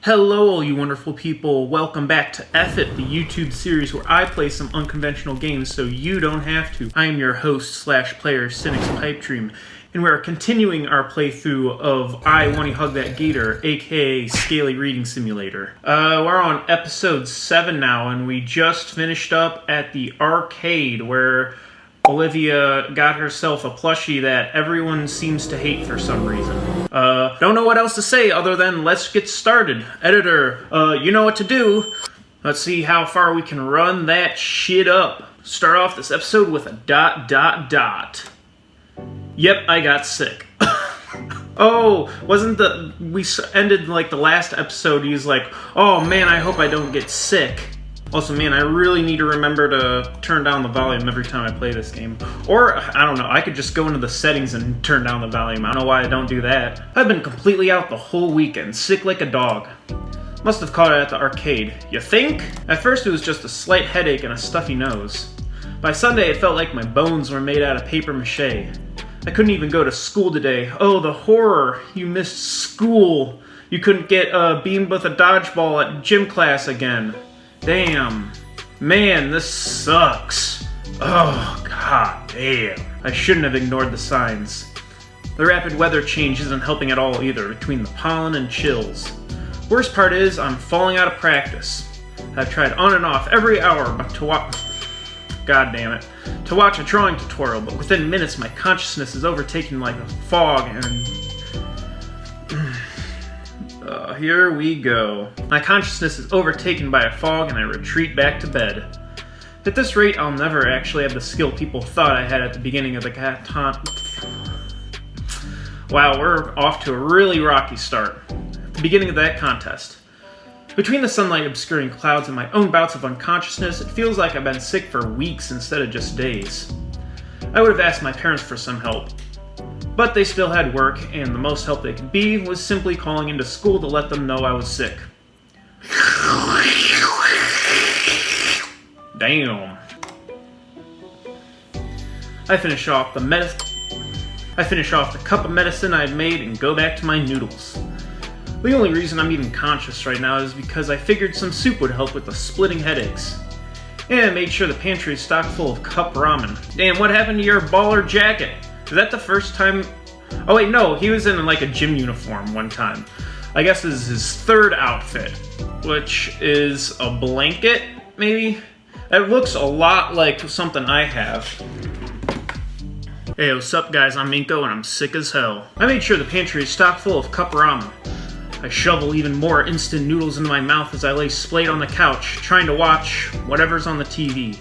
Hello all you wonderful people, welcome back to EFF IT, the YouTube series where I play some unconventional games so you don't have to. I am your host slash player, Cynic's Pipe Dream, and we're continuing our playthrough of Wani Gator, aka Scaly Reading Simulator. We're on episode 7 now, and we just finished up at the arcade where Olivia got herself a plushie that everyone seems to hate for some reason. Don't know what else to say other than let's get started. Editor, you know what to do. Let's see how far we can run that shit up. Start off this episode with a ... Yep, I got sick. Oh, we ended like the last episode, he's like, oh man, I hope I don't get sick. Also, man, I really need to remember to turn down the volume every time I play this game. Or, I don't know, I could just go into the settings and turn down the volume. I don't know why I don't do that. I've been completely out the whole weekend, sick like a dog. Must have caught it at the arcade. You think? At first it was just a slight headache and a stuffy nose. By Sunday it felt like my bones were made out of paper mache. I couldn't even go to school today. Oh, the horror. You missed school. You couldn't get beamed with a dodgeball at gym class again. Damn. Man, this sucks. Oh, god damn. I shouldn't have ignored the signs. The rapid weather change isn't helping at all either, between the pollen and chills. Worst part is, I'm falling out of practice. I've tried on and off every hour to watch... God damn it. To watch a drawing tutorial, but within minutes my consciousness is overtaken like a fog and... here we go. My consciousness is overtaken by a fog and I retreat back to bed. At this rate, I'll never actually have the skill people thought I had at the beginning of the Wow, we're off to a really rocky start. At the beginning of that contest. Between the sunlight obscuring clouds and my own bouts of unconsciousness, it feels like I've been sick for weeks instead of just days. I would have asked my parents for some help. But they still had work, and the most help they could be was simply calling into school to let them know I was sick. Damn. I finish off the cup of medicine I had made and go back to my noodles. The only reason I'm even conscious right now is because I figured some soup would help with the splitting headaches. And I made sure the pantry is stocked full of cup ramen. Damn, what happened to your baller jacket? Is that the first time? Oh wait, no, he was in like a gym uniform one time. I guess this is his third outfit, which is a blanket, maybe? That looks a lot like something I have. Hey, what's up guys, I'm Minko and I'm sick as hell. I made sure the pantry is stocked full of cup ramen. I shovel even more instant noodles into my mouth as I lay splayed on the couch, trying to watch whatever's on the TV.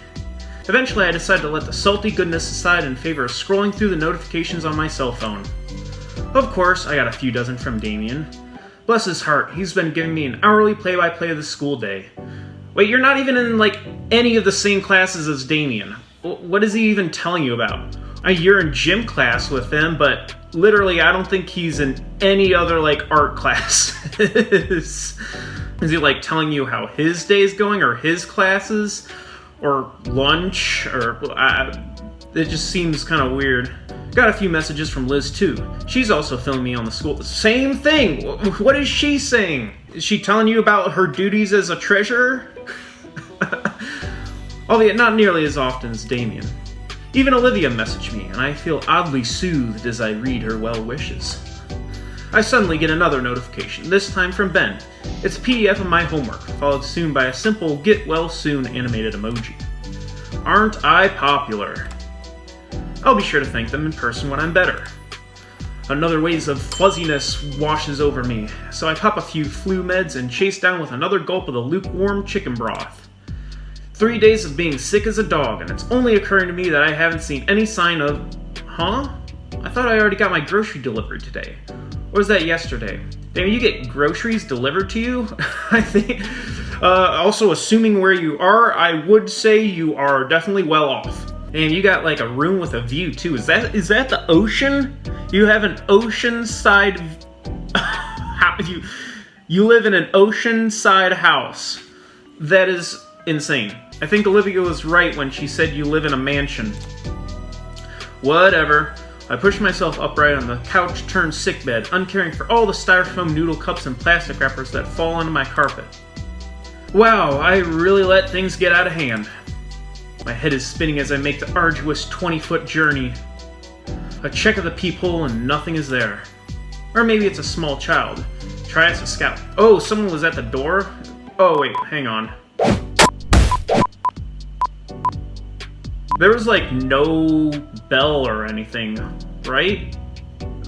Eventually, I decided to let the salty goodness aside in favor of scrolling through the notifications on my cell phone. Of course, I got a few dozen from Damien. Bless his heart, he's been giving me an hourly play-by-play of the school day. Wait, you're not even in, like, any of the same classes as Damien. What is he even telling you about? You're in gym class with him, but literally I don't think he's in any other, like, art classes. Is he, like, telling you how his day's going, or his classes? Or lunch, or it just seems kind of weird. Got a few messages from Liz too. She's also filling me on the school. Same thing! What is she saying? Is she telling you about her duties as a treasurer? Albeit not nearly as often as Damien. Even Olivia messaged me, and I feel oddly soothed as I read her well wishes. I suddenly get another notification, this time from Ben. It's a PDF of my homework, followed soon by a simple get well soon animated emoji. Aren't I popular? I'll be sure to thank them in person when I'm better. Another wave of fuzziness washes over me, so I pop a few flu meds and chase down with another gulp of the lukewarm chicken broth. 3 days of being sick as a dog, and it's only occurring to me that I haven't seen any sign of... Huh? I thought I already got my grocery delivery today. Or was that yesterday? Damn, you get groceries delivered to you? I think... also, assuming where you are, I would say you are definitely well off. And you got like a room with a view too. Is that the ocean? You have an oceanside... you live in an oceanside house. That is insane. I think Olivia was right when she said you live in a mansion. Whatever. I pushed myself upright on the couch-turned-sickbed, uncaring for all the styrofoam noodle cups and plastic wrappers that fall onto my carpet. Wow, I really let things get out of hand. My head is spinning as I make the arduous 20-foot journey. I check at the peephole and nothing is there. Or maybe it's a small child. Try as a scout. Oh, someone was at the door? Oh wait, hang on. There was like no bell or anything, right?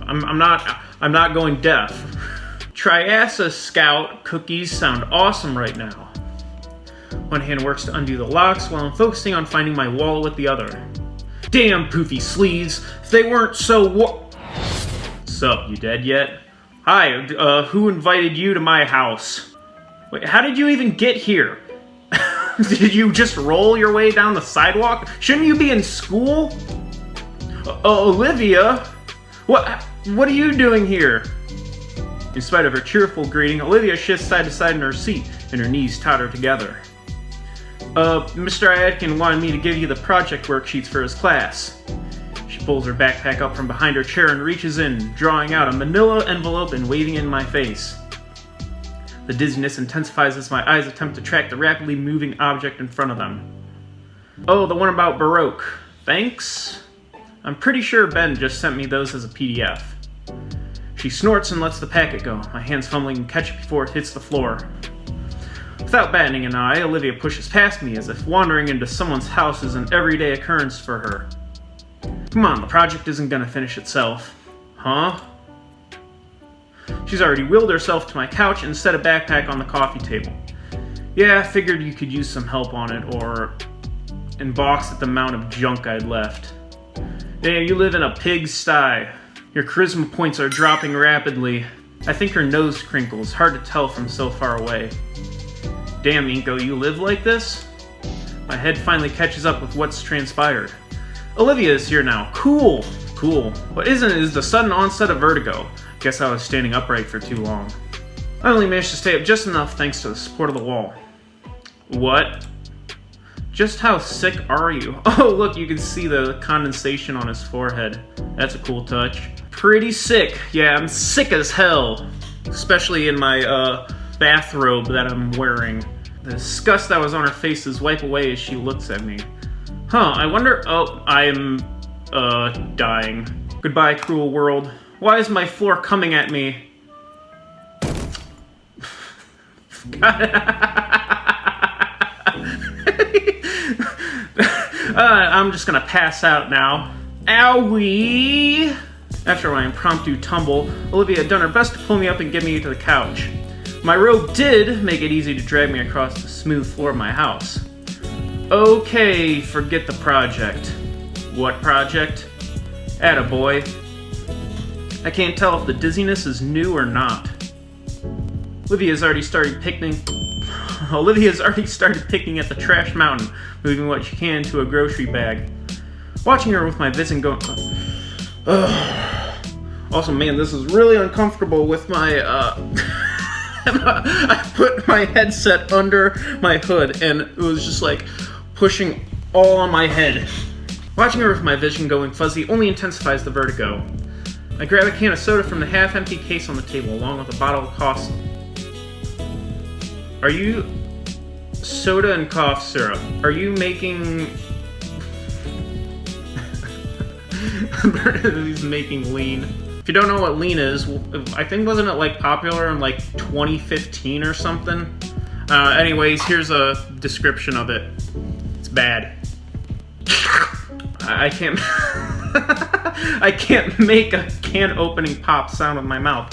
I'm not going deaf. Triasa Scout cookies sound awesome right now. One hand works to undo the locks while I'm focusing on finding my wallet with the other. Damn poofy sleeves! If they weren't so Sup, you dead yet? Hi, who invited you to my house? Wait, how did you even get here? Did you just roll your way down the sidewalk? Shouldn't you be in school? Olivia? What are you doing here? In spite of her cheerful greeting, Olivia shifts side to side in her seat, and her knees totter together. Mr. Iadkin wanted me to give you the project worksheets for his class. She pulls her backpack up from behind her chair and reaches in, drawing out a manila envelope and waving it in my face. The dizziness intensifies as my eyes attempt to track the rapidly moving object in front of them. Oh, the one about Baroque. Thanks? I'm pretty sure Ben just sent me those as a PDF. She snorts and lets the packet go, my hands fumbling and catch it before it hits the floor. Without batting an eye, Olivia pushes past me as if wandering into someone's house is an everyday occurrence for her. Come on, the project isn't gonna finish itself. Huh? She's already wheeled herself to my couch and set a backpack on the coffee table. Yeah, I figured you could use some help on it, or embox at the amount of junk I'd left. Yeah, you live in a pigsty. Your charisma points are dropping rapidly. I think her nose crinkles, hard to tell from so far away. Damn, Inko, you live like this? My head finally catches up with what's transpired. Olivia is here now. Cool. What isn't is the sudden onset of vertigo. Guess I was standing upright for too long. I only managed to stay up just enough thanks to the support of the wall. What? Just how sick are you? Oh, look, you can see the condensation on his forehead. That's a cool touch. Pretty sick. Yeah, I'm sick as hell. Especially in my, bathrobe that I'm wearing. The disgust that was on her face is wiped away as she looks at me. Huh, I wonder... Oh, I'm... dying. Goodbye, cruel world. Why is my floor coming at me? I'm just gonna pass out now. Owie! After my impromptu tumble, Olivia had done her best to pull me up and get me to the couch. My robe did make it easy to drag me across the smooth floor of my house. Okay, forget the project. What project? Attaboy. I can't tell if the dizziness is new or not. Olivia's already started picking at the trash mountain, moving what she can into a grocery bag. Watching her with my vision going... Also, man, this is really uncomfortable with my, I put my headset under my hood, and it was just like pushing all on my head. Watching her with my vision going fuzzy only intensifies the vertigo. I grab a can of soda from the half-empty case on the table, along with a bottle of cough. Are you... Soda and cough syrup. Are you making... He's making lean. If you don't know what lean is, I think wasn't it like popular in like 2015 or something? Anyways, here's a description of it. It's bad. I can't I can't make a can opening pop sound with my mouth.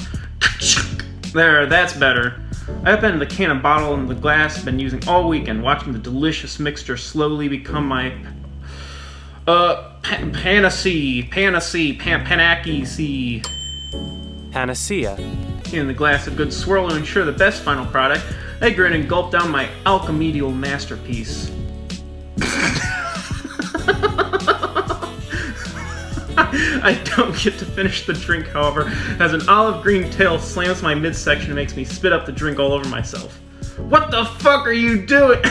There, that's better. I upended the can and bottle in the glass I've been using all weekend, watching the delicious mixture slowly become my panacea. In the glass a good swirl to ensure the best final product, I grin and gulp down my alchemedial masterpiece. I don't get to finish the drink, however, as an olive green tail slams my midsection and makes me spit up the drink all over myself. What the fuck are you doing?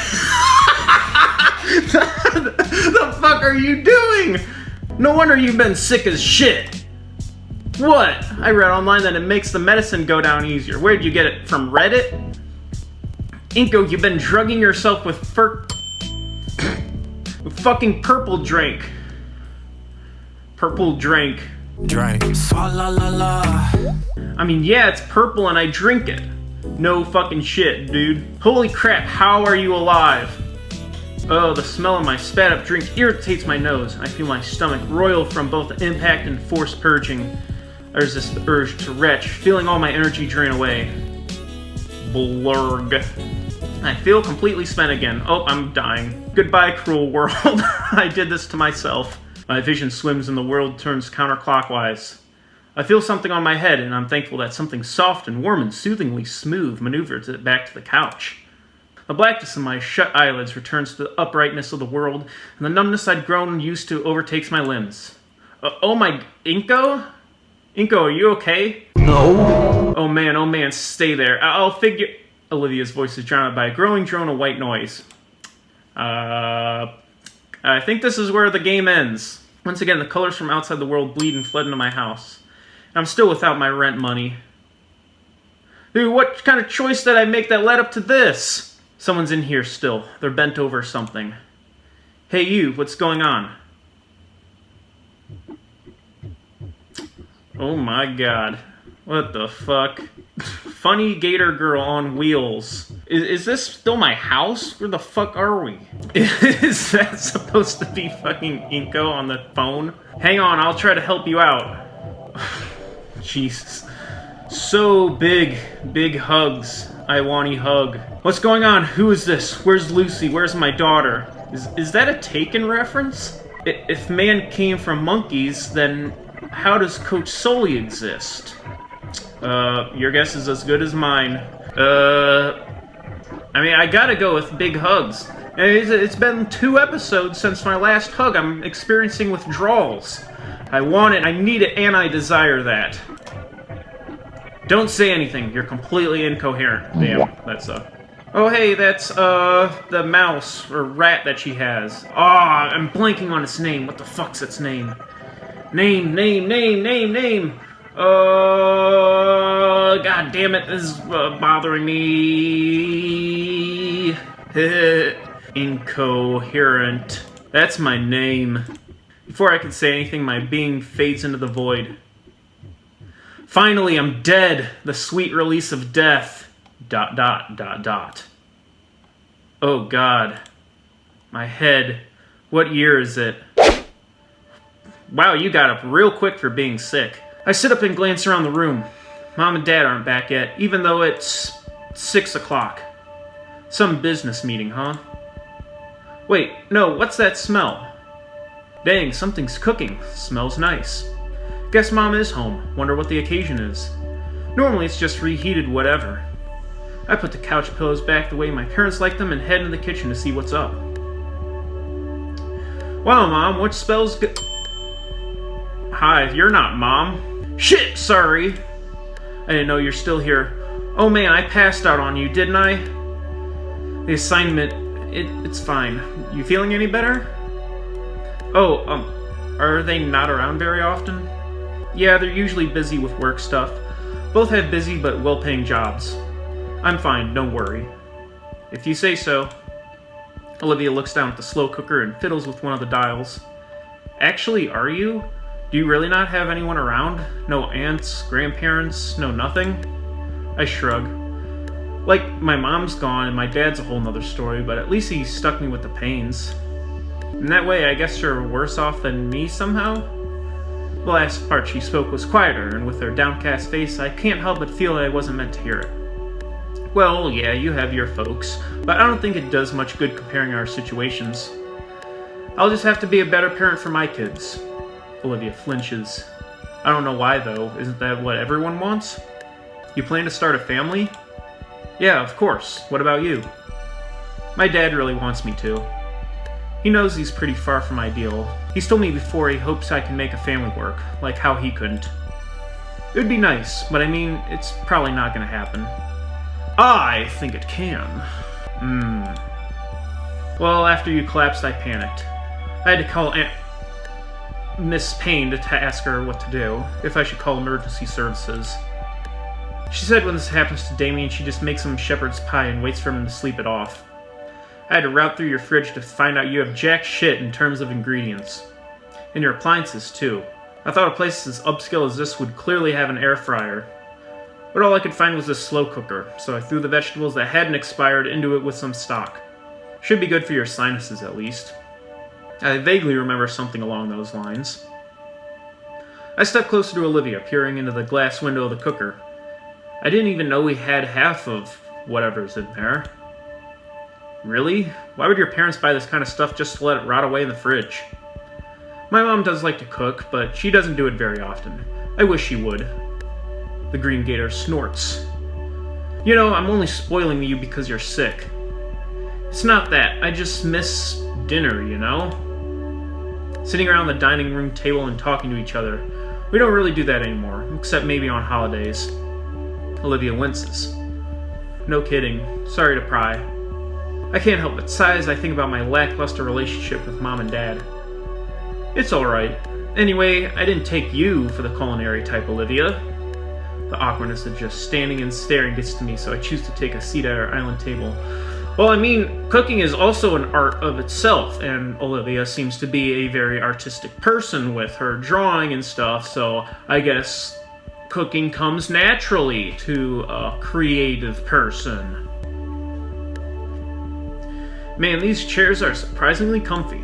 The fuck are you doing? No wonder you've been sick as shit. What? I read online that it makes the medicine go down easier. Where'd you get it? From Reddit? Inko, you've been drugging yourself with with fucking purple drink. Purple drink. Drink. I mean, yeah, it's purple and I drink it. No fucking shit, dude. Holy crap, how are you alive? Oh, the smell of my spat up drink irritates my nose. I feel my stomach roil from both the impact and forced purging. There's this urge to retch, feeling all my energy drain away. Blurg. I feel completely spent again. Oh, I'm dying. Goodbye, cruel world. I did this to myself. My vision swims and the world turns counterclockwise. I feel something on my head, and I'm thankful that something soft and warm and soothingly smooth maneuvers it back to the couch. The blackness of my shut eyelids returns to the uprightness of the world, and the numbness I'd grown used to overtakes my limbs. Oh my... Inko? Inko, are you okay? No. Oh man, stay there. I'll figure... Olivia's voice is drowned out by a growing drone of white noise. I think this is where the game ends. Once again, the colors from outside the world bleed and fled into my house. And I'm still without my rent money. Dude, what kind of choice did I make that led up to this? Someone's in here still. They're bent over something. Hey you, what's going on? Oh my god. What the fuck? Funny Gator girl on wheels. Is this still my house? Where the fuck are we? Is that supposed to be fucking Inko on the phone? Hang on, I'll try to help you out. Jesus. So big hugs. I Wani hug. What's going on? Who is this? Where's Lucy? Where's my daughter? Is that a Taken reference? If man came from monkeys, then how does Coach Sully exist? Your guess is as good as mine. I mean, I gotta go with big hugs. It's been 2 episodes since my last hug. I'm experiencing withdrawals. I want it, I need it, and I desire that. Don't say anything. You're completely incoherent. Damn, that's Oh, hey, that's, the mouse, or rat that she has. Ah, I'm blanking on its name. What the fuck's its name? Name. God damn it, this is bothering me. Incoherent. That's my name. Before I can say anything, my being fades into the void. Finally, I'm dead. The sweet release of death. ... Oh God. My head. What year is it? Wow, you got up real quick for being sick. I sit up and glance around the room. Mom and Dad aren't back yet, even though it's 6 o'clock. Some business meeting, huh? Wait, no, what's that smell? Dang, something's cooking. Smells nice. Guess Mom is home. Wonder what the occasion is. Normally it's just reheated whatever. I put the couch pillows back the way my parents like them and head into the kitchen to see what's up. Wow, Mom, what spells good? Hi, you're not Mom. Shit, sorry. I didn't know you're still here. Oh man, I passed out on you, didn't I? The assignment, it's fine. You feeling any better? Oh, are they not around very often? Yeah, they're usually busy with work stuff. Both have busy but well-paying jobs. I'm fine, don't worry. If you say so. Olivia looks down at the slow cooker and fiddles with one of the dials. Actually, are you? Do you really not have anyone around? No aunts, grandparents, no nothing? I shrug. Like, my mom's gone and my dad's a whole nother story, but at least he stuck me with the pains. In that way, I guess you're worse off than me somehow? The last part she spoke was quieter, and with her downcast face, I can't help but feel that I wasn't meant to hear it. Well, yeah, you have your folks, but I don't think it does much good comparing our situations. I'll just have to be a better parent for my kids. Olivia flinches. I don't know why, though. Isn't that what everyone wants? You plan to start a family? Yeah, of course. What about you? My dad really wants me to. He knows he's pretty far from ideal. He's told me before he hopes I can make a family work, like how he couldn't. It would be nice, but I mean, it's probably not gonna happen. I think it can. Well, after you collapsed, I panicked. I had to call Miss Payne to ask her what to do, if I should call emergency services. She said when this happens to Damien, she just makes him shepherd's pie and waits for him to sleep it off. I had to route through your fridge to find out you have jack shit in terms of ingredients. And your appliances, too. I thought a place as upscale as this would clearly have an air fryer. But all I could find was a slow cooker, so I threw the vegetables that hadn't expired into it with some stock. Should be good for your sinuses, at least. I vaguely remember something along those lines. I stepped closer to Olivia, peering into the glass window of the cooker. I didn't even know we had half of whatever's in there. Really? Why would your parents buy this kind of stuff just to let it rot away in the fridge? My mom does like to cook, but she doesn't do it very often. I wish she would. The green gator snorts. You know, I'm only spoiling you because you're sick. It's not that. I just miss dinner, you know? Sitting around the dining room table and talking to each other. We don't really do that anymore, except maybe on holidays. Olivia winces. No kidding. Sorry to pry. I can't help but sigh as I think about my lackluster relationship with Mom and Dad. It's alright. Anyway, I didn't take you for the culinary type, Olivia. The awkwardness of just standing and staring gets to me, so I choose to take a seat at our island table. Well, I mean, cooking is also an art of itself, and Olivia seems to be a very artistic person with her drawing and stuff, so I guess cooking comes naturally to a creative person. Man, these chairs are surprisingly comfy.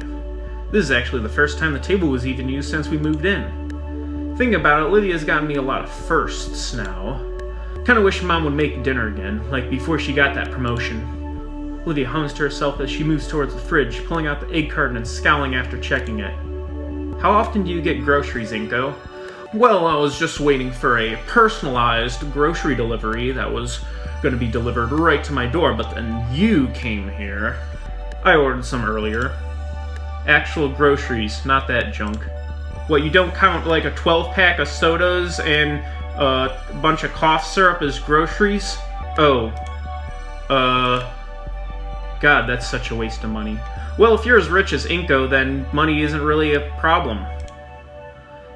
This is actually the first time the table was even used since we moved in. Thinking about it, Olivia's gotten me a lot of firsts now. Kinda wish Mom would make dinner again, like before she got that promotion. Olivia hums to herself as she moves towards the fridge, pulling out the egg carton and scowling after checking it. How often do you get groceries, Inko? Well, I was just waiting for a personalized grocery delivery that was going to be delivered right to my door, but then you came here. I ordered some earlier. Actual groceries, not that junk. What, you don't count like a 12-pack of sodas and a bunch of cough syrup as groceries? Oh. God, that's such a waste of money. Well, if you're as rich as Inko, then money isn't really a problem.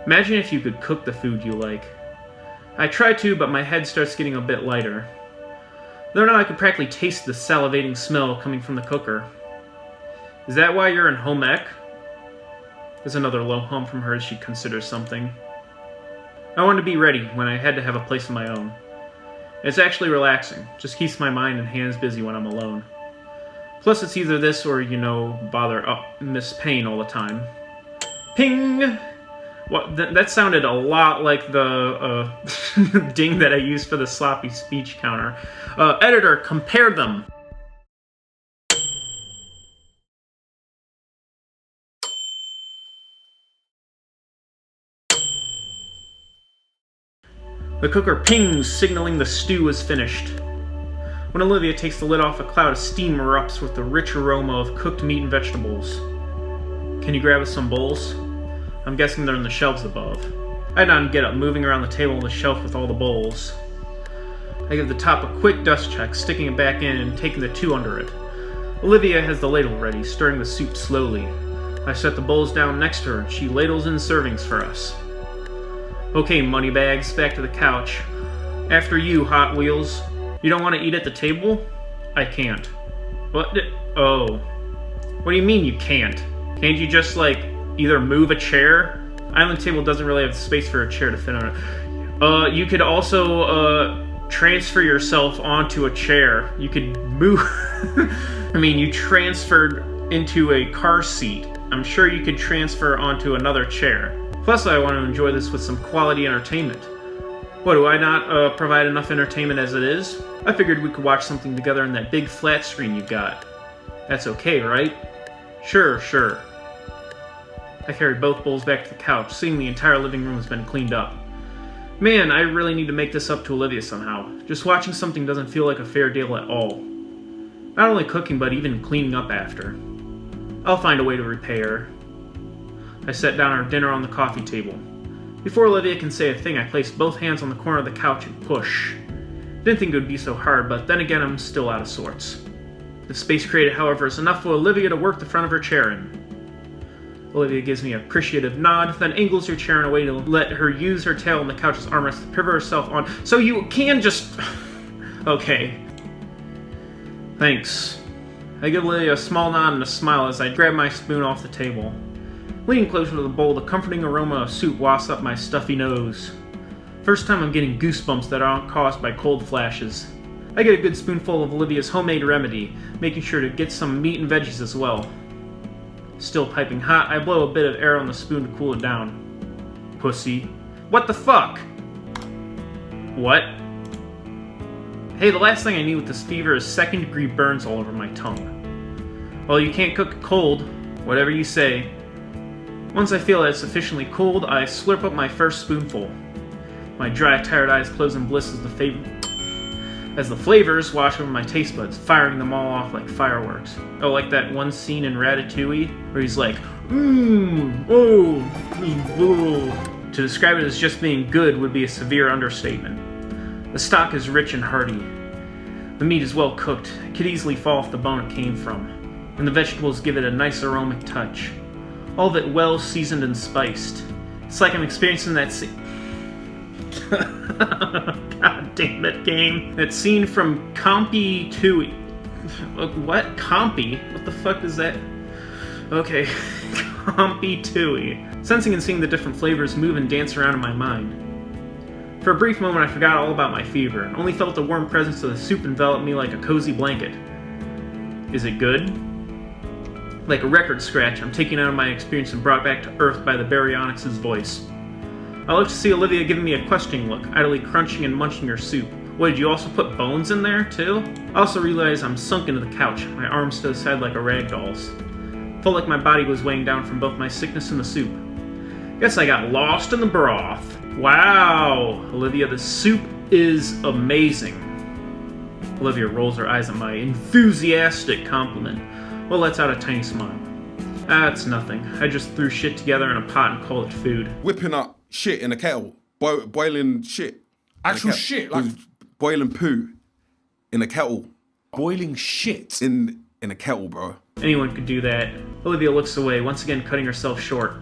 Imagine if you could cook the food you like. I try to, but my head starts getting a bit lighter. Though now I could practically taste the salivating smell coming from the cooker. Is that why you're in home ec? There's another low hum from her as she considers something. I want to be ready when I had to have a place of my own. It's actually relaxing. Just keeps my mind and hands busy when I'm alone. Plus it's either this or, you know, bother Miss Payne all the time. Ping! What, that sounded a lot like the ding that I used for the sloppy speech counter. Editor, compare them. The cooker pings, signaling the stew is finished. When Olivia takes the lid off, a cloud of steam erupts with the rich aroma of cooked meat and vegetables. Can you grab us some bowls? I'm guessing they're on the shelves above. I nod and get up, moving around the table on the shelf with all the bowls. I give the top a quick dust check, sticking it back in and taking the two under it. Olivia has the ladle ready, stirring the soup slowly. I set the bowls down next to her, and she ladles in servings for us. Okay, moneybags, back to the couch. After you, Hot Wheels. You don't want to eat at the table? I can't. What? Oh. What do you mean you can't? Can't you just, like, either move a chair? Island table doesn't really have space for a chair to fit on it. You could also, transfer yourself onto a chair. You could move... I mean, you transferred into a car seat. I'm sure you could transfer onto another chair. Plus, I want to enjoy this with some quality entertainment. What, do I not provide enough entertainment as it is? I figured we could watch something together on that big flat screen you've got. That's okay, right? Sure. I carried both bowls back to the couch, seeing the entire living room has been cleaned up. Man, I really need to make this up to Olivia somehow. Just watching something doesn't feel like a fair deal at all. Not only cooking, but even cleaning up after. I'll find a way to repay her. I set down our dinner on the coffee table. Before Olivia can say a thing, I placed both hands on the corner of the couch and push. Didn't think it would be so hard, but then again I'm still out of sorts. The space created, however, is enough for Olivia to work the front of her chair in. Olivia gives me an appreciative nod, then angles her chair in a way to let her use her tail on the couch's armrest to pivot herself on. So you can just... Okay. Thanks. I give Olivia a small nod and a smile as I grab my spoon off the table. Leaning closer to the bowl, the comforting aroma of soup wafts up my stuffy nose. First time I'm getting goosebumps that aren't caused by cold flashes. I get a good spoonful of Olivia's homemade remedy, making sure to get some meat and veggies as well. Still piping hot, I blow a bit of air on the spoon to cool it down. Pussy. What the fuck? What? Hey, the last thing I need with this fever is second-degree burns all over my tongue. Well, you can't cook it cold. Whatever you say. Once I feel that it's sufficiently cooled, I slurp up my first spoonful. My dry, tired eyes close in bliss as the flavors wash over my taste buds, firing them all off like fireworks. Oh, like that one scene in Ratatouille where he's like, oh, To describe it as just being good would be a severe understatement. The stock is rich and hearty. The meat is well cooked, it could easily fall off the bone it came from, and the vegetables give it a nice aromatic touch. All of it well seasoned and spiced. It's like I'm experiencing that scene. God damn it, game. That scene from Compy 2. What? Compy? What the fuck is that? Okay. Compy 2. Sensing and seeing the different flavors move and dance around in my mind. For a brief moment, I forgot all about my fever and only felt the warm presence of the soup envelop me like a cozy blanket. Is it good? Like a record scratch, I'm taken out of my experience and brought back to earth by the baryonyx's voice. I look to see Olivia giving me a questioning look, idly crunching and munching her soup. What, did you also put bones in there, too? I also realize I'm sunk into the couch, my arms to the side like a rag doll's. Felt like my body was weighing down from both my sickness and the soup. Guess I got lost in the broth. Wow, Olivia, the soup is amazing. Olivia rolls her eyes at my enthusiastic compliment. Well, lets out a tiny smile. That's nothing. I just threw shit together in a pot and called it food. Whipping up shit in a kettle. Boiling shit. Actual shit? Like boiling poo in a kettle. boiling shit? In a kettle, bro. Anyone could do that. Olivia looks away, once again cutting herself short.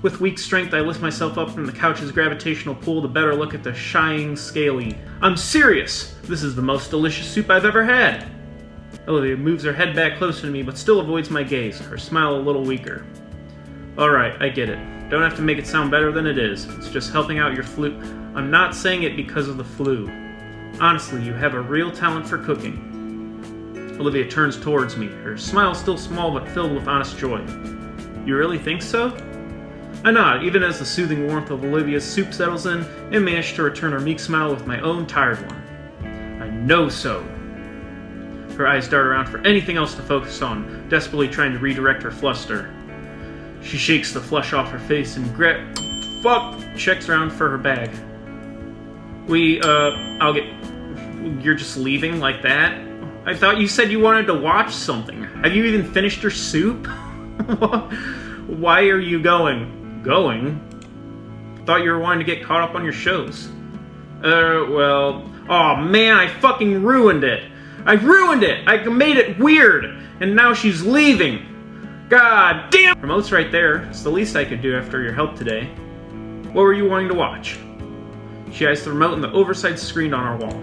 With weak strength, I lift myself up from the couch's gravitational pull to better look at the shining scaly. I'm serious! This is the most delicious soup I've ever had! Olivia moves her head back closer to me, but still avoids my gaze, her smile a little weaker. Alright, I get it. Don't have to make it sound better than it is. It's just helping out your flu. I'm not saying it because of the flu. Honestly, you have a real talent for cooking. Olivia turns towards me, her smile still small but filled with honest joy. You really think so? I nod, even as the soothing warmth of Olivia's soup settles in, and manage to return her meek smile with my own tired one. I know so. Her eyes dart around for anything else to focus on, desperately trying to redirect her fluster. She shakes the flush off her face and checks around for her bag. You're just leaving like that? I thought you said you wanted to watch something. Have you even finished your soup? Why are you going? Going? Thought you were wanting to get caught up on your shows. Oh man, I fucking ruined it. I ruined it! I made it weird! And now she's leaving! God damn! Remote's right there. It's the least I could do after your help today. What were you wanting to watch? She eyes the remote and the oversized screen on our wall.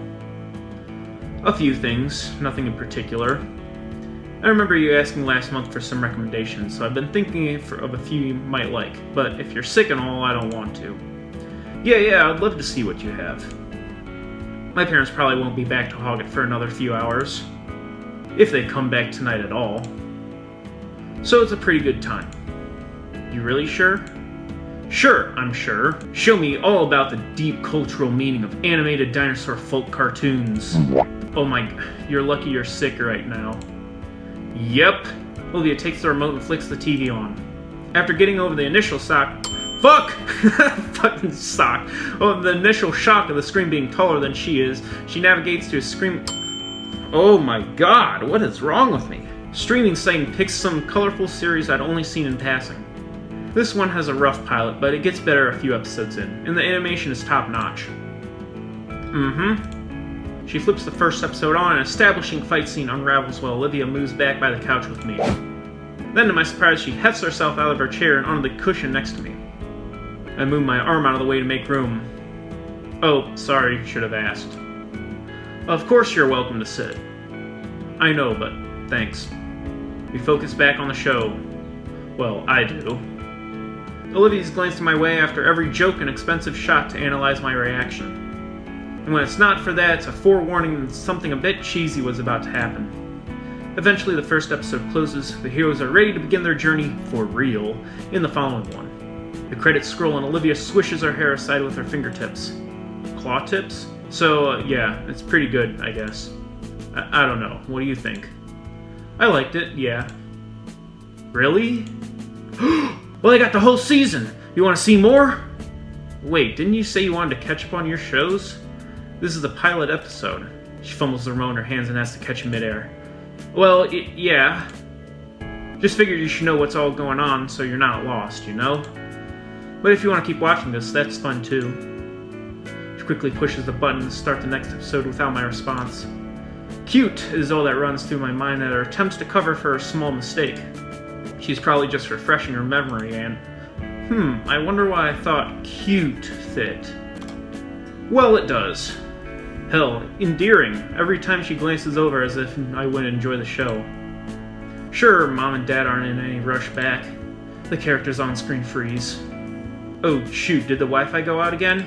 A few things, nothing in particular. I remember you asking last month for some recommendations, so I've been thinking of a few you might like, but if you're sick and all, I don't want to. Yeah, I'd love to see what you have. My parents probably won't be back to hog it for another few hours. If they come back tonight at all. So it's a pretty good time. You really sure? Sure, I'm sure. Show me all about the deep cultural meaning of animated dinosaur folk cartoons. Oh my, you're lucky you're sick right now. Yep. Olivia takes the remote and flicks the TV on. After getting over the initial fucking sock. Oh, the initial shock of the screen being taller than she is, she navigates to a screen. Oh my god, what is wrong with me? Streaming site and picks some colorful series I'd only seen in passing. This one has a rough pilot, but it gets better a few episodes in, and the animation is top notch. She flips the first episode on, and an establishing fight scene unravels while Olivia moves back by the couch with me. Then, to my surprise, she hefts herself out of her chair and onto the cushion next to me. I move my arm out of the way to make room. Oh, sorry, should have asked. Of course you're welcome to sit. I know, but thanks. We focus back on the show. Well, I do. Olivia's glancing my way after every joke and expensive shot to analyze my reaction. And when it's not for that, it's a forewarning that something a bit cheesy was about to happen. Eventually, the first episode closes, the heroes are ready to begin their journey, for real, in the following one. The credits scroll and Olivia swishes her hair aside with her fingertips. Claw tips? So, yeah, it's pretty good, I guess. I don't know. What do you think? I liked it, yeah. Really? Well, I got the whole season! You want to see more? Wait, didn't you say you wanted to catch up on your shows? This is the pilot episode. She fumbles the remote in her hands and has to catch it midair. Well, yeah. Just figured you should know what's all going on so you're not lost, you know? But if you want to keep watching this, that's fun too. She quickly pushes the button to start the next episode without my response. Cute is all that runs through my mind at her attempts to cover for her small mistake. She's probably just refreshing her memory and... I wonder why I thought cute fit. Well, it does. Hell, endearing every time she glances over as if I wouldn't enjoy the show. Sure, Mom and Dad aren't in any rush back. The characters on screen freeze. Oh shoot, did the Wi-Fi go out again?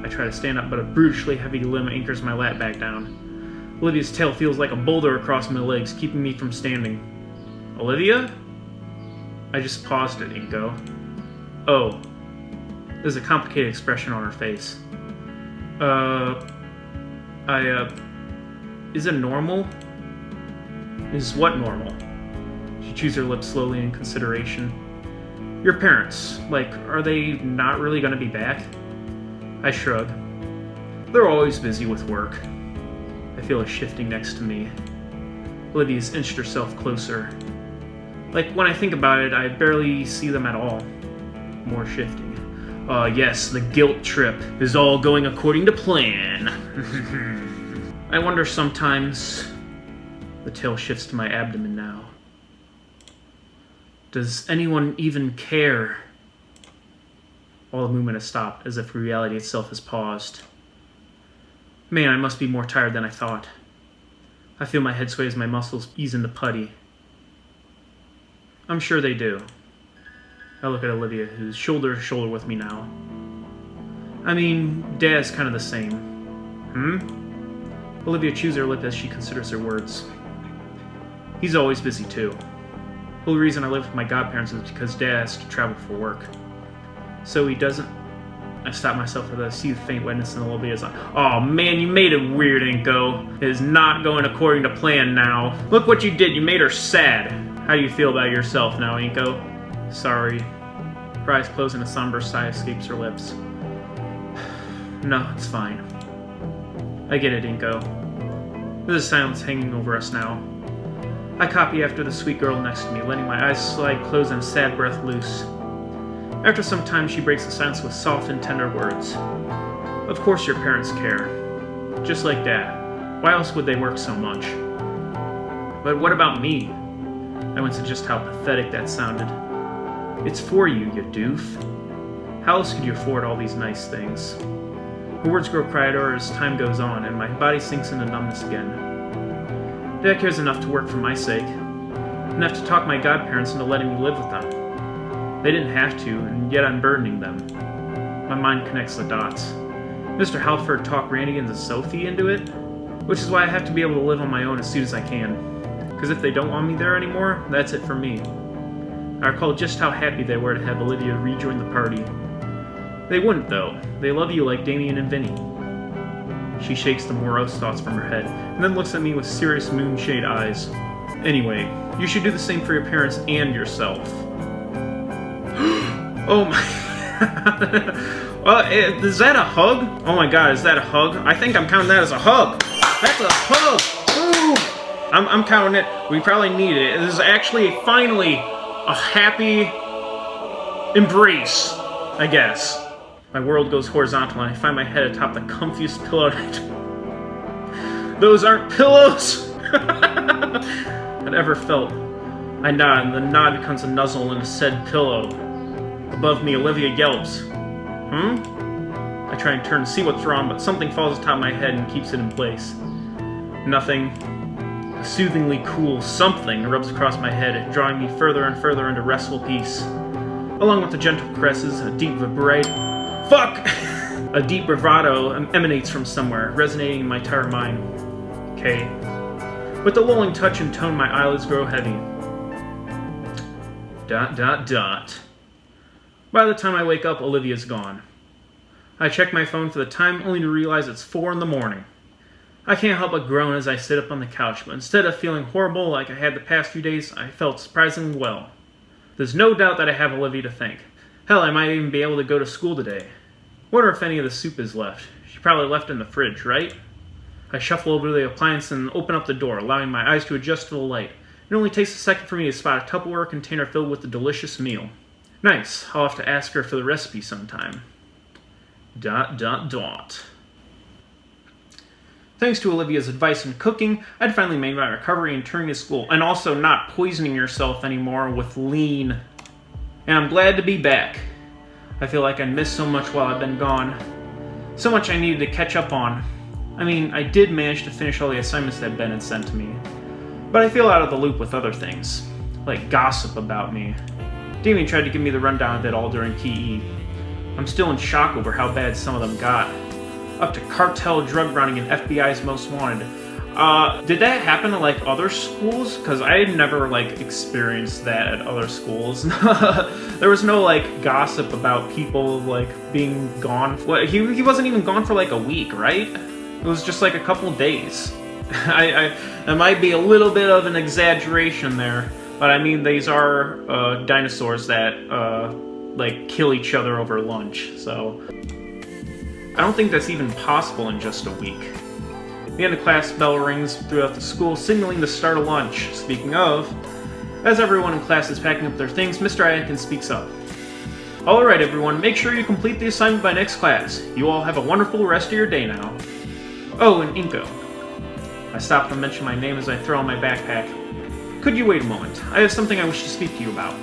I try to stand up, but a brutishly heavy limb anchors my lat back down. Olivia's tail feels like a boulder across my legs, keeping me from standing. Olivia? I just paused it, Inko. Oh. There's a complicated expression on her face. Is it normal? Is what normal? She chews her lips slowly in consideration. Your parents, like, are they not really gonna be back? I shrug. They're always busy with work. I feel a shifting next to me. Olivia's inched herself closer. Like, when I think about it, I barely see them at all. More shifting. Yes, the guilt trip is all going according to plan. I wonder sometimes... The tail shifts to my abdomen now. Does anyone even care? All the movement has stopped, as if reality itself has paused. Man, I must be more tired than I thought. I feel my head sway as my muscles ease into putty. I'm sure they do. I look at Olivia, who's shoulder to shoulder with me now. I mean, Dad's kind of the same. Olivia chews her lip as she considers her words. He's always busy too. The whole reason I live with my godparents is because Dad has to travel for work. So he doesn't... I stop myself as I see the faint wetness in Olivia's eye. Oh man, you made it weird, Inko. It is not going according to plan now. Look what you did, you made her sad. How do you feel about yourself now, Inko? Sorry. Her eyes close and a somber sigh escapes her lips. No, it's fine. I get it, Inko. There's a silence hanging over us now. I copy after the sweet girl next to me, letting my eyes slide closed and a sad breath loose. After some time, she breaks the silence with soft and tender words. Of course your parents care. Just like Dad. Why else would they work so much? But what about me? I winced at just how pathetic that sounded. It's for you, you doof. How else could you afford all these nice things? Her words grow quieter as time goes on, and my body sinks into numbness again. Dad cares enough to work for my sake. Enough to talk my godparents into letting me live with them. They didn't have to, and yet I'm burdening them. My mind connects the dots. Mr. Halford talked Randigans and Sophie into it, which is why I have to be able to live on my own as soon as I can. Because if they don't want me there anymore, that's it for me. I recall just how happy they were to have Olivia rejoin the party. They wouldn't, though. They love you like Damien and Vinny. She shakes the morose thoughts from her head, and then looks at me with serious moonshade eyes. Anyway, you should do the same for your parents and yourself. Oh my... is that a hug? Oh my god, is that a hug? I think I'm counting that as a hug. That's a hug! Ooh. I'm counting it. We probably need it. This is actually, finally, a happy embrace, I guess. My world goes horizontal and I find my head atop the comfiest pillow. Those aren't pillows I'd ever felt. I nod, and the nod becomes a nuzzle in a said pillow. Above me, Olivia yelps. I try and turn to see what's wrong, but something falls atop my head and keeps it in place. Nothing. A soothingly cool something rubs across my head, drawing me further and further into restful peace. Along with the gentle caresses, a deep vibrate. Fuck! A deep bravado emanates from somewhere, resonating in my entire mind. Okay. With the lulling touch and tone, my eyelids grow heavy. ... By the time I wake up, Olivia's gone. I check my phone for the time, only to realize it's 4 in the morning. I can't help but groan as I sit up on the couch, but instead of feeling horrible like I had the past few days, I felt surprisingly well. There's no doubt that I have Olivia to thank. Hell, I might even be able to go to school today. Wonder if any of the soup is left. She probably left it in the fridge, right? I shuffle over to the appliance and open up the door, allowing my eyes to adjust to the light. It only takes a second for me to spot a Tupperware container filled with a delicious meal. Nice. I'll have to ask her for the recipe sometime. ... Thanks to Olivia's advice in cooking, I'd finally made my recovery and returning to school, and also not poisoning yourself anymore with lean. And I'm glad to be back. I feel like I missed so much while I've been gone. So much I needed to catch up on. I mean, I did manage to finish all the assignments that Ben had sent to me. But I feel out of the loop with other things, like gossip about me. Damien tried to give me the rundown of it all during PE. I'm still in shock over how bad some of them got. Up to cartel drug running and FBI's most wanted. Did that happen to, like, other schools? Because I had never, like, experienced that at other schools. There was no, like, gossip about people, like, being gone. What, he wasn't even gone for, like, a week, right? It was just, like, a couple days. That might be a little bit of an exaggeration there. But, I mean, these are dinosaurs that, like, kill each other over lunch, so... I don't think that's even possible in just a week. The end of class bell rings throughout the school, signaling the start of lunch. Speaking of, as everyone in class is packing up their things, Mr. Atkins speaks up. Alright everyone, make sure you complete the assignment by next class. You all have a wonderful rest of your day now. Oh, and Inko. I stop to mention my name as I throw on my backpack. Could you wait a moment? I have something I wish to speak to you about.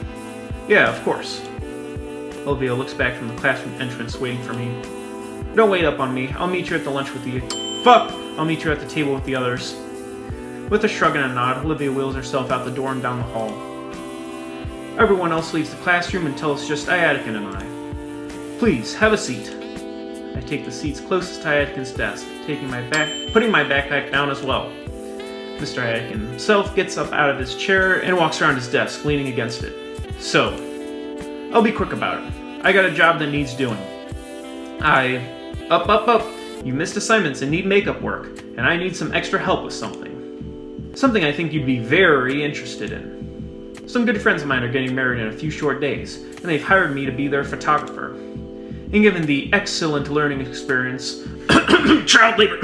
Yeah, of course. Olivia looks back from the classroom entrance, waiting for me. Don't wait up on me. I'll meet you at the lunch with you. Fuck! I'll meet you at the table with the others. With a shrug and a nod, Olivia wheels herself out the door and down the hall. Everyone else leaves the classroom until it's just Ayatikin and I. Please, have a seat. I take the seats closest to Ayatikin's desk, putting my backpack down as well. Mr. Ayatikin himself gets up out of his chair and walks around his desk, leaning against it. So, I'll be quick about it. I got a job that needs doing. Up. You missed assignments and need makeup work, and I need some extra help with something. Something I think you'd be very interested in. Some good friends of mine are getting married in a few short days, and they've hired me to be their photographer. And given the excellent learning experience, child labor,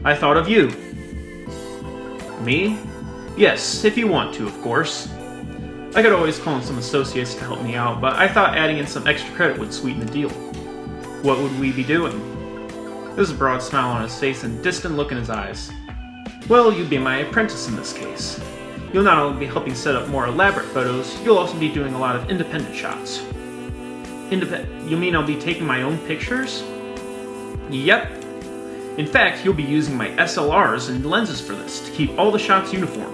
I thought of you. Me? Yes, if you want to, of course. I could always call in some associates to help me out, but I thought adding in some extra credit would sweeten the deal. What would we be doing? There's a broad smile on his face and a distant look in his eyes. Well, you'd be my apprentice in this case. You'll not only be helping set up more elaborate photos, you'll also be doing a lot of independent shots. You mean I'll be taking my own pictures? Yep. In fact, you'll be using my SLRs and lenses for this to keep all the shots uniform.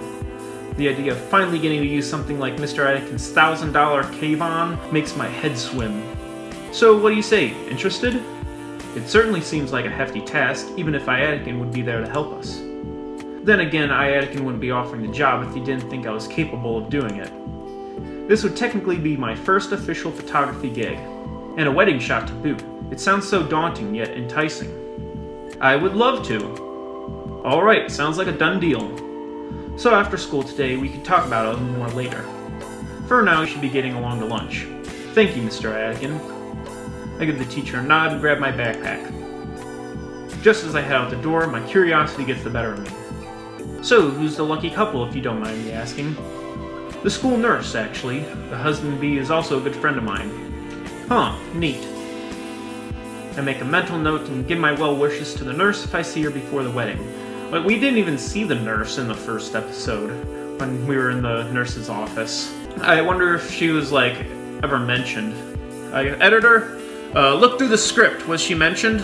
The idea of finally getting to use something like Mr. Atkin's $1,000 Kavon makes my head swim. So, what do you say? Interested? It certainly seems like a hefty task, even if Ayatikin would be there to help us. Then again, Ayatikin wouldn't be offering the job if he didn't think I was capable of doing it. This would technically be my first official photography gig, and a wedding shot to boot. It sounds so daunting yet enticing. I would love to. Alright, sounds like a done deal. So after school today, we could talk about it more later. For now, we should be getting along to lunch. Thank you, Mr. Ayatikin. I give the teacher a nod and grab my backpack. Just as I head out the door, my curiosity gets the better of me. So, who's the lucky couple, if you don't mind me asking? The school nurse, actually. The husband-to-be is also a good friend of mine. Huh, neat. I make a mental note and give my well wishes to the nurse if I see her before the wedding. But we didn't even see the nurse in the first episode. when we were in the nurse's office. I wonder if she was, like, ever mentioned. Editor, look through the script. Was she mentioned?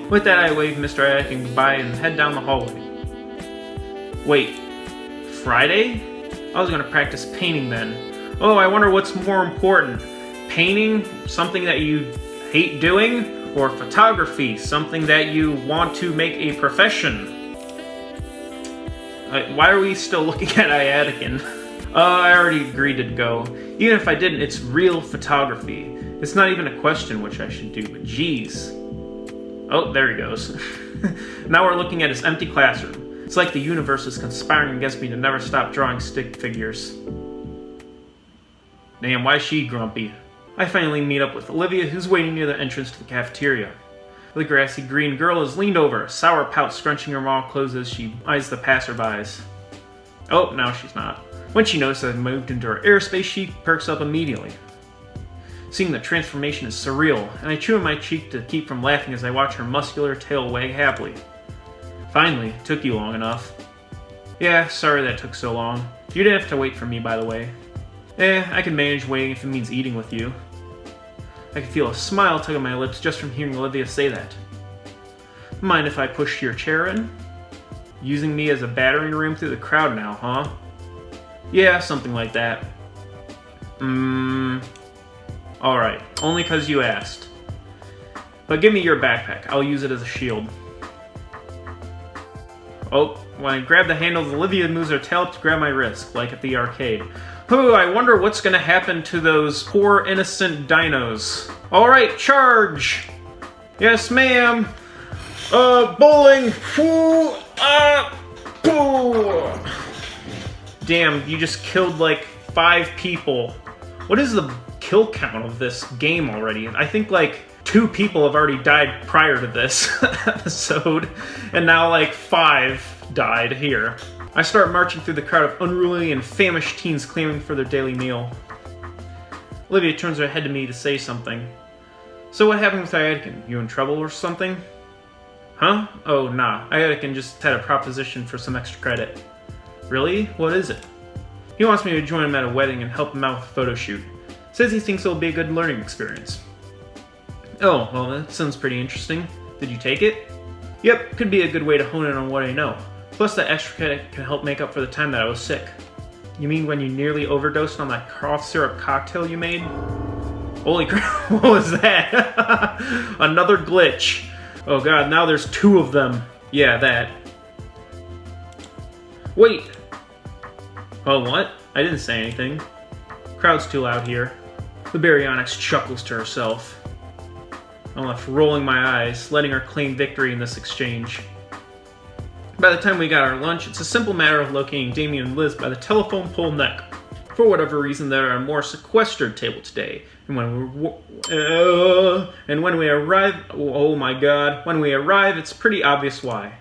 With that, I wave Mr. Atkin goodbye and head down the hallway. Wait, Friday? I was gonna practice painting then. Oh, I wonder what's more important. Painting, something that you hate doing, or photography, something that you want to make a profession? Why are we still looking at Iatican? I already agreed to go. Even if I didn't, it's real photography. It's not even a question which I should do, but geez. Oh, there he goes. Now we're looking at his empty classroom. It's like the universe is conspiring against me to never stop drawing stick figures. Damn, why is she grumpy? I finally meet up with Olivia, who's waiting near the entrance to the cafeteria. The grassy green girl is leaned over, a sour pout scrunching her mall clothes as she eyes the passerbys. Oh, now she's not. When she notices I've moved into her airspace, she perks up immediately. Seeing the transformation is surreal, and I chew on my cheek to keep from laughing as I watch her muscular tail wag happily. Finally, took you long enough. Yeah, sorry that took so long. You didn't have to wait for me, by the way. I can manage waiting if it means eating with you. I can feel a smile tug on my lips just from hearing Olivia say that. Mind if I push your chair in? Using me as a battering ram through the crowd now, huh? Yeah, something like that. Alright, only 'cause you asked. But give me your backpack, I'll use it as a shield. Oh, when I grab the handles, Olivia moves her tail up to grab my wrist, like at the arcade. Ooh, I wonder what's gonna happen to those poor innocent dinos. Alright, charge! Yes, ma'am! Bowling! Ooh, boo! Damn, you just killed like 5 people. What is the kill count of this game already? I think like 2 people have already died prior to this episode, and now like 5 died here. I start marching through the crowd of unruly and famished teens clamoring for their daily meal. Olivia turns her head to me to say something. So what happened with Iatican? You in trouble or something? Huh? Oh, nah. Iatican just had a proposition for some extra credit. Really? What is it? He wants me to join him at a wedding and help him out with a photo shoot. Says he thinks it'll be a good learning experience. Oh, well, that sounds pretty interesting. Did you take it? Yep, could be a good way to hone in on what I know. Plus, that extra credit can help make up for the time that I was sick. You mean when you nearly overdosed on that cough syrup cocktail you made? Holy crap, what was that? Another glitch. Oh god, now there's 2 of them. Yeah, that. Wait! Oh, what? I didn't say anything. Crowd's too loud here. The Baryonyx chuckles to herself. I'm left rolling my eyes, letting her claim victory in this exchange. By the time we got our lunch, it's a simple matter of locating Damien and Liz by the telephone pole neck. For whatever reason, they're at a more sequestered table today, and when we arrive, oh my god, when we arrive, it's pretty obvious why.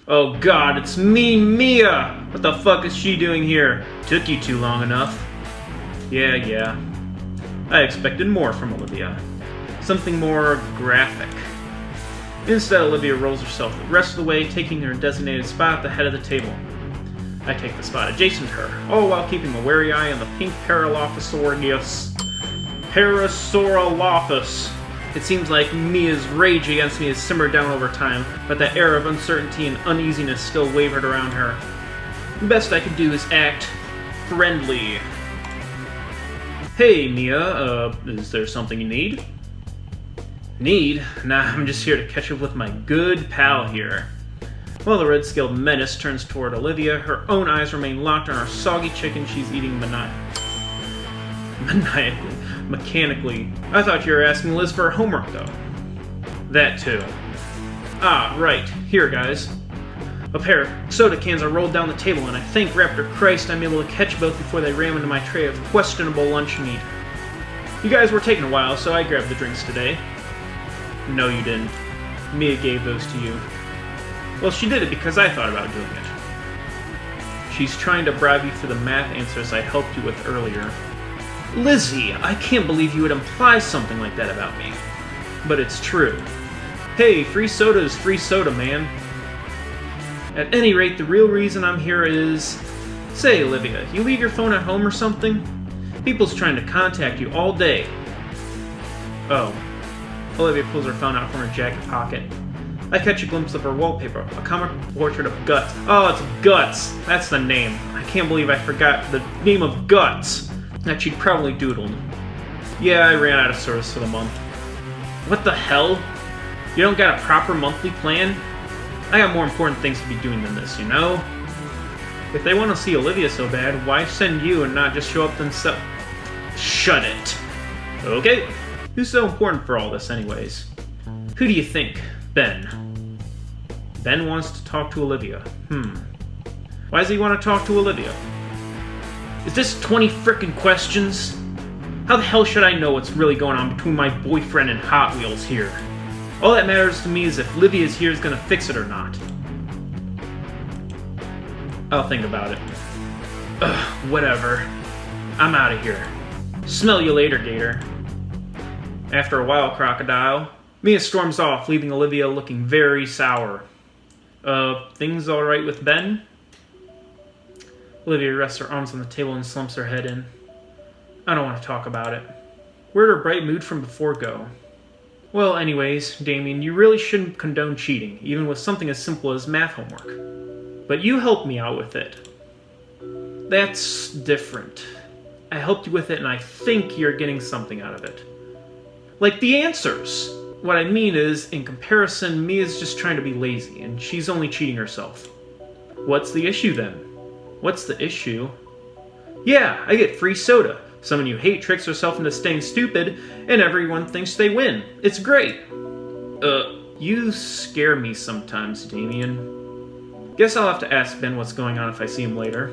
Oh god, it's me, Mia! What the fuck is she doing here? Took you too long enough. Yeah. I expected more from Olivia. Something more graphic. Instead, Olivia rolls herself the rest of the way, taking her designated spot at the head of the table. I take the spot adjacent to her, all while keeping a wary eye on the pink Parasaurolophus. It seems like Mia's rage against me has simmered down over time, but that air of uncertainty and uneasiness still wavered around her. The best I could do is act friendly. Hey, Mia, is there something you need? Need? Nah, I'm just here to catch up with my good pal here. While the red-scaled menace turns toward Olivia, her own eyes remain locked on our soggy chicken she's eating mechanically. I thought you were asking Liz for her homework, though. That too. Ah, right. Here, guys. A pair of soda cans are rolled down the table, and I thank Raptor Christ I'm able to catch both before they ram into my tray of questionable lunch meat. You guys were taking a while, so I grabbed the drinks today. No, you didn't. Mia gave those to you. Well, she did it because I thought about doing it. She's trying to bribe you for the math answers I helped you with earlier. Lizzie, I can't believe you would imply something like that about me. But it's true. Hey, free soda is free soda, man. At any rate, the real reason I'm here is... Say, Olivia, you leave your phone at home or something? People's trying to contact you all day. Oh. Olivia pulls her phone out from her jacket pocket. I catch a glimpse of her wallpaper, a comic portrait of Guts. Oh, it's Guts! That's the name. I can't believe I forgot the name of Guts that she'd probably doodled. Yeah, I ran out of service for the month. What the hell? You don't got a proper monthly plan? I got more important things to be doing than this, you know? If they want to see Olivia so bad, why send you and not just show up themselves? Shut it. Okay. Who's so important for all this anyways? Who do you think? Ben. Ben wants to talk to Olivia. Why does he want to talk to Olivia? Is this 20 frickin' questions? How the hell should I know what's really going on between my boyfriend and Hot Wheels here? All that matters to me is if Livia's here is gonna fix it or not. I'll think about it. Ugh, whatever. I'm out of here. Smell you later, Gator. After a while, Crocodile. Mia storms off, leaving Olivia looking very sour. Things alright with Ben? Olivia rests her arms on the table and slumps her head in. I don't want to talk about it. Where'd her bright mood from before go? Well, anyways, Damien, you really shouldn't condone cheating, even with something as simple as math homework. But you helped me out with it. That's different. I helped you with it and I think you're getting something out of it. Like the answers! What I mean is, in comparison, Mia's just trying to be lazy, and she's only cheating herself. What's the issue then? What's the issue? Yeah, I get free soda. Someone you hate tricks herself into staying stupid, and everyone thinks they win. It's great. You scare me sometimes, Damien. Guess I'll have to ask Ben what's going on if I see him later.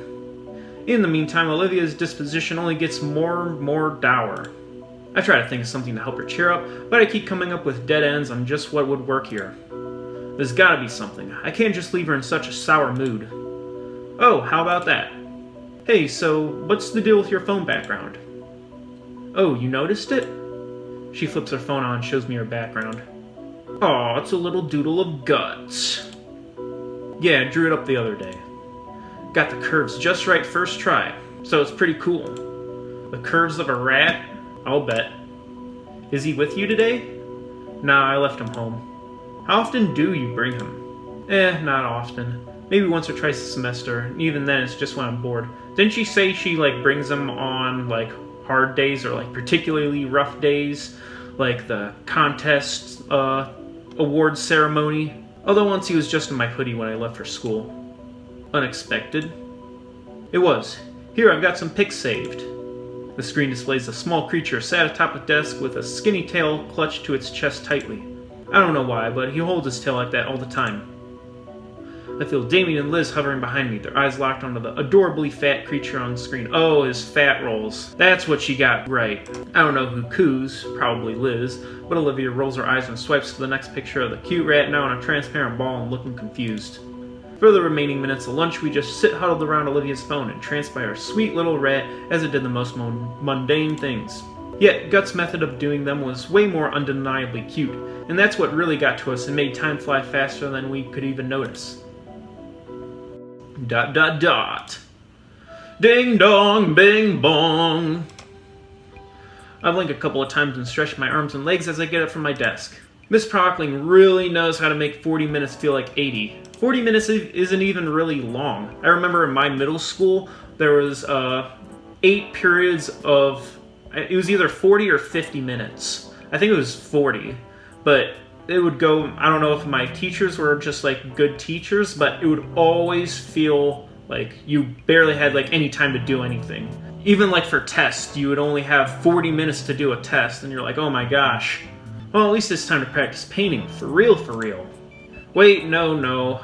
In the meantime, Olivia's disposition only gets more dour. I try to think of something to help her cheer up, but I keep coming up with dead ends on just what would work here. There's gotta be something. I can't just leave her in such a sour mood. Oh, how about that? Hey, so what's the deal with your phone background? Oh, you noticed it? She flips her phone on and shows me her background. Aw, it's a little doodle of Guts. Yeah, I drew it up the other day. Got the curves just right first try, so it's pretty cool. The curves of a rat? I'll bet. Is he with you today? Nah, I left him home. How often do you bring him? Not often. Maybe once or twice a semester, and even then it's just when I'm bored. Didn't she say she, brings him on, hard days or, particularly rough days? Like the contest, awards ceremony? Although once he was just in my hoodie when I left for school. Unexpected. It was. Here, I've got some pics saved. The screen displays a small creature sat atop a desk with a skinny tail clutched to its chest tightly. I don't know why, but he holds his tail like that all the time. I feel Damien and Liz hovering behind me, their eyes locked onto the adorably fat creature on the screen. Oh, his fat rolls. That's what she got right. I don't know who coos, probably Liz, but Olivia rolls her eyes and swipes to the next picture of the cute rat now on a transparent ball and looking confused. For the remaining minutes of lunch, we just sit huddled around Olivia's phone and tranced by our sweet little rat as it did the most mundane things. Yet, Guts' method of doing them was way more undeniably cute, and that's what really got to us and made time fly faster than we could even notice. ... Ding dong, bing bong. I blink a couple of times and stretch my arms and legs as I get up from my desk. Miss Prockling really knows how to make 40 minutes feel like 80. 40 minutes isn't even really long. I remember in my middle school, there was 8 periods of... It was either 40 or 50 minutes. I think it was 40. But it would go... I don't know if my teachers were just, good teachers, but it would always feel like you barely had, any time to do anything. Even, for tests, you would only have 40 minutes to do a test, and you're like, oh my gosh. Well, at least it's time to practice painting. For real, for real. Wait, no.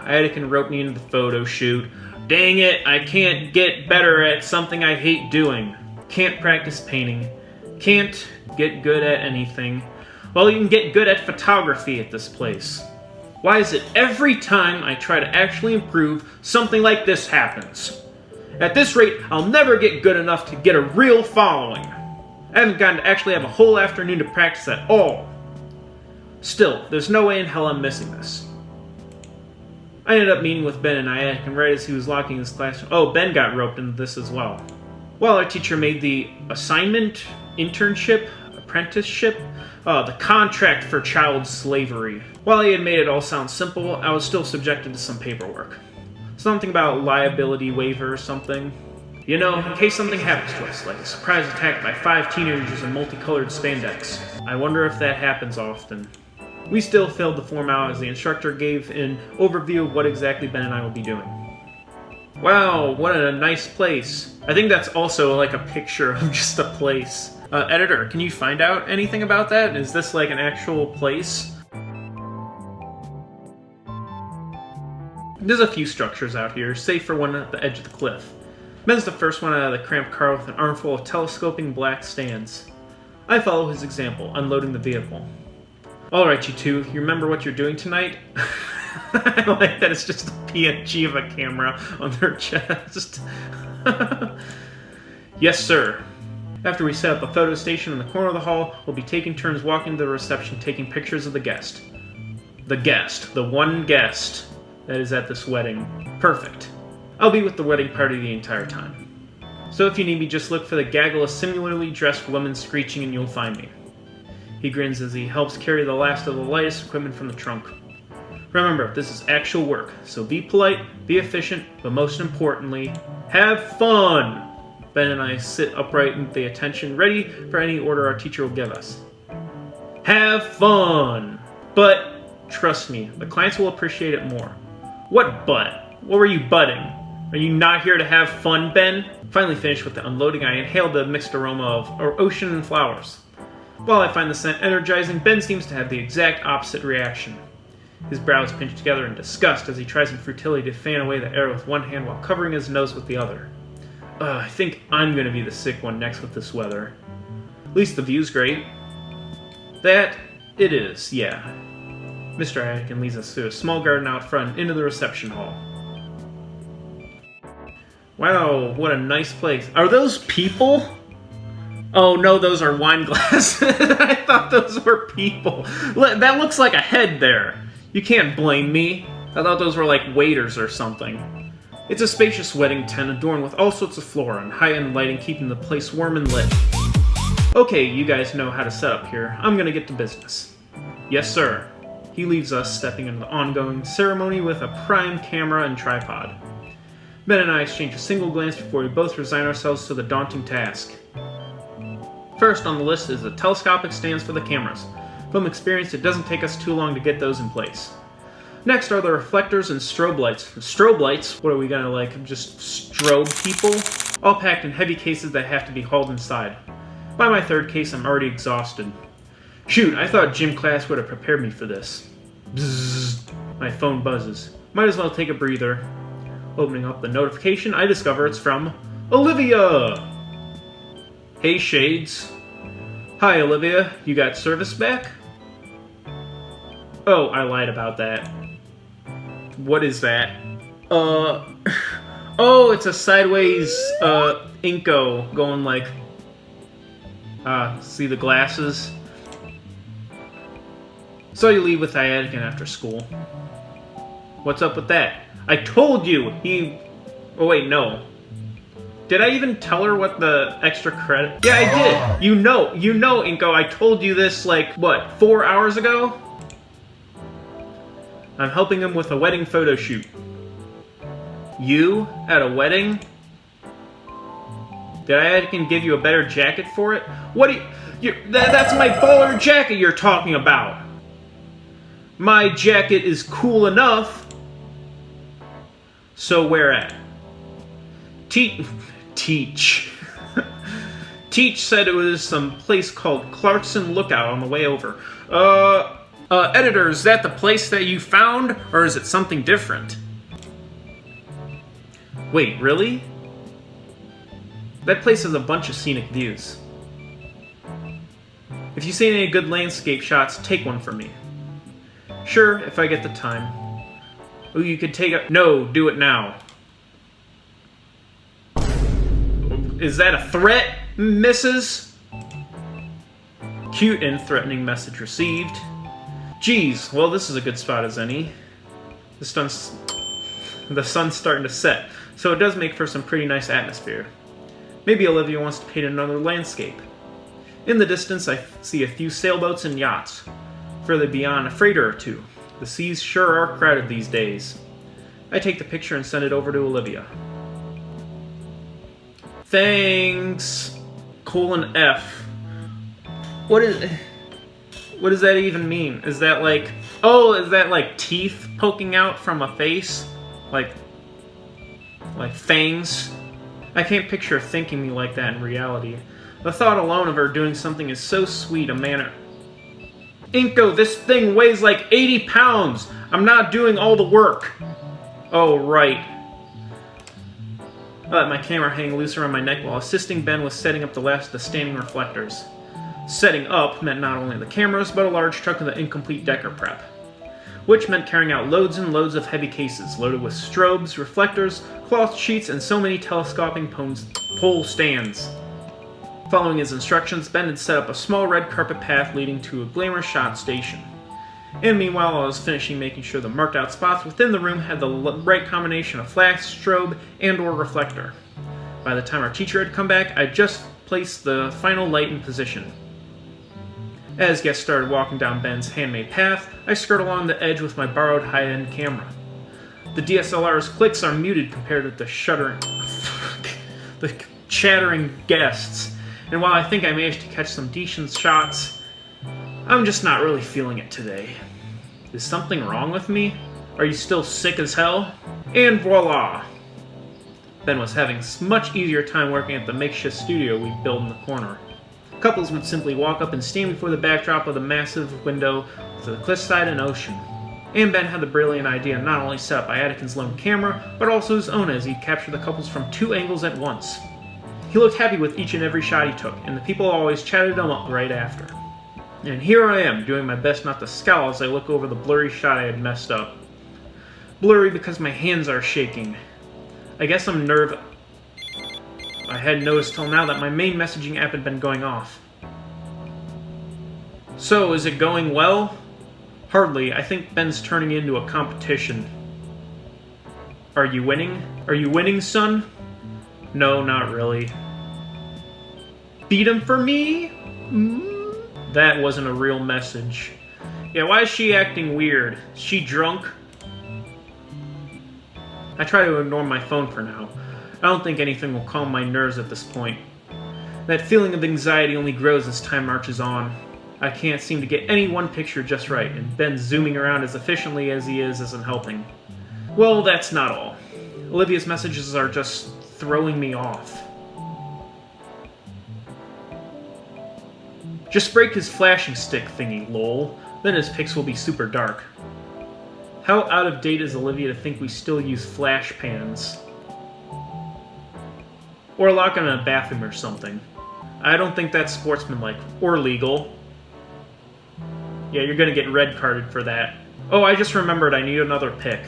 Anakin wrote me into the photo shoot. Dang it, I can't get better at something I hate doing. Can't practice painting. Can't get good at anything. Well, you can get good at photography at this place. Why is it every time I try to actually improve, something like this happens? At this rate, I'll never get good enough to get a real following. I haven't gotten to actually have a whole afternoon to practice at all. Still, there's no way in hell I'm missing this. I ended up meeting with Ben and Nyack, and right as he was locking his classroom... Oh, Ben got roped into this as well. Well, our teacher made the assignment, internship, apprenticeship, the contract for child slavery. While he had made it all sound simple, I was still subjected to some paperwork. Something about liability waiver or something. You know, in case something happens to us, like a surprise attack by 5 teenagers in multicolored spandex. I wonder if that happens often. We still filled the form out as the instructor gave an overview of what exactly Ben and I would be doing. Wow, what a nice place. I think that's also like a picture of just a place. Editor, can you find out anything about that? Is this like an actual place? There's a few structures out here, save for one at the edge of the cliff. Ben's the first one out of the cramped car with an armful of telescoping black stands. I follow his example, unloading the vehicle. Alright, you two, you remember what you're doing tonight? I like that it's just a PNG of a camera on their chest. Yes, sir. After we set up a photo station in the corner of the hall, we'll be taking turns walking to the reception taking pictures of the guest. The guest. The one guest that is at this wedding. Perfect. I'll be with the wedding party the entire time. So if you need me, just look for the gaggle of similarly dressed women screeching and you'll find me. He grins as he helps carry the last of the lightest equipment from the trunk. Remember, this is actual work, so be polite, be efficient, but most importantly, have fun! Ben and I sit upright and pay attention, ready for any order our teacher will give us. Have fun! But, trust me, the clients will appreciate it more. What but? What were you butting? Are you not here to have fun, Ben? Finally finished with the unloading, I inhaled the mixed aroma of ocean and flowers. While I find the scent energizing, Ben seems to have the exact opposite reaction. His brows pinch together in disgust as he tries in futility to fan away the air with one hand while covering his nose with the other. I think I'm gonna be the sick one next with this weather. At least the view's great. That, it is, yeah. Mr. Anakin leads us through a small garden out front into the reception hall. Wow, what a nice place. Are those people? Oh no, those are wine glasses. I thought those were people. That looks like a head there. You can't blame me. I thought those were like waiters or something. It's a spacious wedding tent adorned with all sorts of flora and high-end lighting keeping the place warm and lit. Okay, you guys know how to set up here. I'm gonna get to business. Yes, sir. He leaves us, stepping into the ongoing ceremony with a prime camera and tripod. Ben and I exchange a single glance before we both resign ourselves to the daunting task. First on the list is the telescopic stands for the cameras. From experience, it doesn't take us too long to get those in place. Next are the reflectors and strobe lights. Strobe lights? What are we gonna like, just strobe people? All packed in heavy cases that have to be hauled inside. By my third case, I'm already exhausted. Shoot, I thought gym class would have prepared me for this. Bzzz. My phone buzzes. Might as well take a breather. Opening up the notification, I discover it's from Olivia! Hey, Shades. Hi, Olivia. You got service back? Oh, I lied about that. What is that? Oh, it's a sideways, Inko going like... see the glasses? So you leave with Anakin after school. What's up with that? I told you! Oh wait, no. Did I even tell her what the extra credit... Yeah, I did! You know, Inko, I told you this, like, what, 4 hours ago? I'm helping him with a wedding photo shoot. You? At a wedding? Did I give you a better jacket for it? What do you... That's my baller jacket you're talking about! My jacket is cool enough. So where at? Teach. Teach said it was some place called Clarkson Lookout on the way over. Editor, is that the place that you found, or is it something different? Wait, really? That place has a bunch of scenic views. If you see any good landscape shots, take one for me. Sure, if I get the time. Oh, you could take a... No, do it now. Is that a threat, Mrs.? Cute and threatening message received. Geez, well this is a good spot as any. This stunts... The sun's starting to set, so it does make for some pretty nice atmosphere. Maybe Olivia wants to paint another landscape. In the distance, I see a few sailboats and yachts. Further beyond, a freighter or two. The seas sure are crowded these days. I take the picture and send it over to Olivia. Thanks! :F. What does that even mean? Is that like... Oh, is that like teeth poking out from a face? Like fangs? I can't picture her thinking me like that in reality. The thought alone of her doing something is so sweet a manner. Inko, this thing weighs like 80 pounds! I'm not doing all the work! Oh, right. I let my camera hang loose around my neck while assisting Ben with setting up the last of the standing reflectors. Setting up meant not only the cameras, but a large chunk of the incomplete Decker prep. Which meant carrying out loads and loads of heavy cases, loaded with strobes, reflectors, cloth sheets, and so many telescoping pole stands. Following his instructions, Ben had set up a small red carpet path leading to a glamorous shot station. And meanwhile, I was finishing making sure the marked out spots within the room had the right combination of flash, strobe, and or reflector. By the time our teacher had come back, I just placed the final light in position. As guests started walking down Ben's handmade path, I skirt along the edge with my borrowed high-end camera. The DSLR's clicks are muted compared with the chattering guests, and while I think I managed to catch some decent shots, I'm just not really feeling it today. Is something wrong with me? Are you still sick as hell? And voila! Ben was having a much easier time working at the makeshift studio we built in the corner. Couples would simply walk up and stand before the backdrop of the massive window to the cliffside and ocean. And Ben had the brilliant idea not only set up by Attikin's lone camera, but also his own as he captured the couples from 2 angles at once. He looked happy with each and every shot he took, and the people always chatted him up right after. And here I am, doing my best not to scowl as I look over the blurry shot I had messed up. Blurry because my hands are shaking. I guess I'm nervous. I hadn't noticed till now that my main messaging app had been going off. So, is it going well? Hardly. I think Ben's turning into a competition. Are you winning? Are you winning, son? No, not really. Beat him for me? That wasn't a real message. Yeah, why is she acting weird? Is she drunk? I try to ignore my phone for now. I don't think anything will calm my nerves at this point. That feeling of anxiety only grows as time marches on. I can't seem to get any one picture just right, and Ben zooming around as efficiently as he is isn't helping. Well, that's not all. Olivia's messages are just throwing me off. Just break his flashing stick thingy, lol. Then his pics will be super dark. How out of date is Olivia to think we still use flash pans? Or lock him in a bathroom or something. I don't think that's sportsmanlike or legal. Yeah, you're gonna get red carded for that. Oh, I just remembered I need another pic.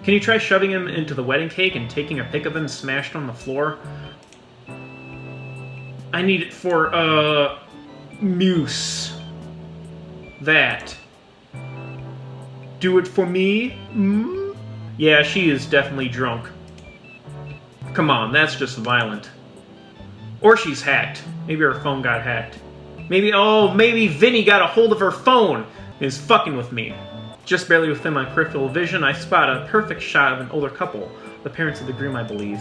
Can you try shoving him into the wedding cake and taking a pic of him smashed on the floor? I need it for, Muse. That. Do it for me? Yeah, she is definitely drunk. Come on, that's just violent. Or she's hacked. Maybe her phone got hacked. Maybe Vinny got a hold of her phone and is fucking with me. Just barely within my peripheral vision, I spot a perfect shot of an older couple, the parents of the groom, I believe.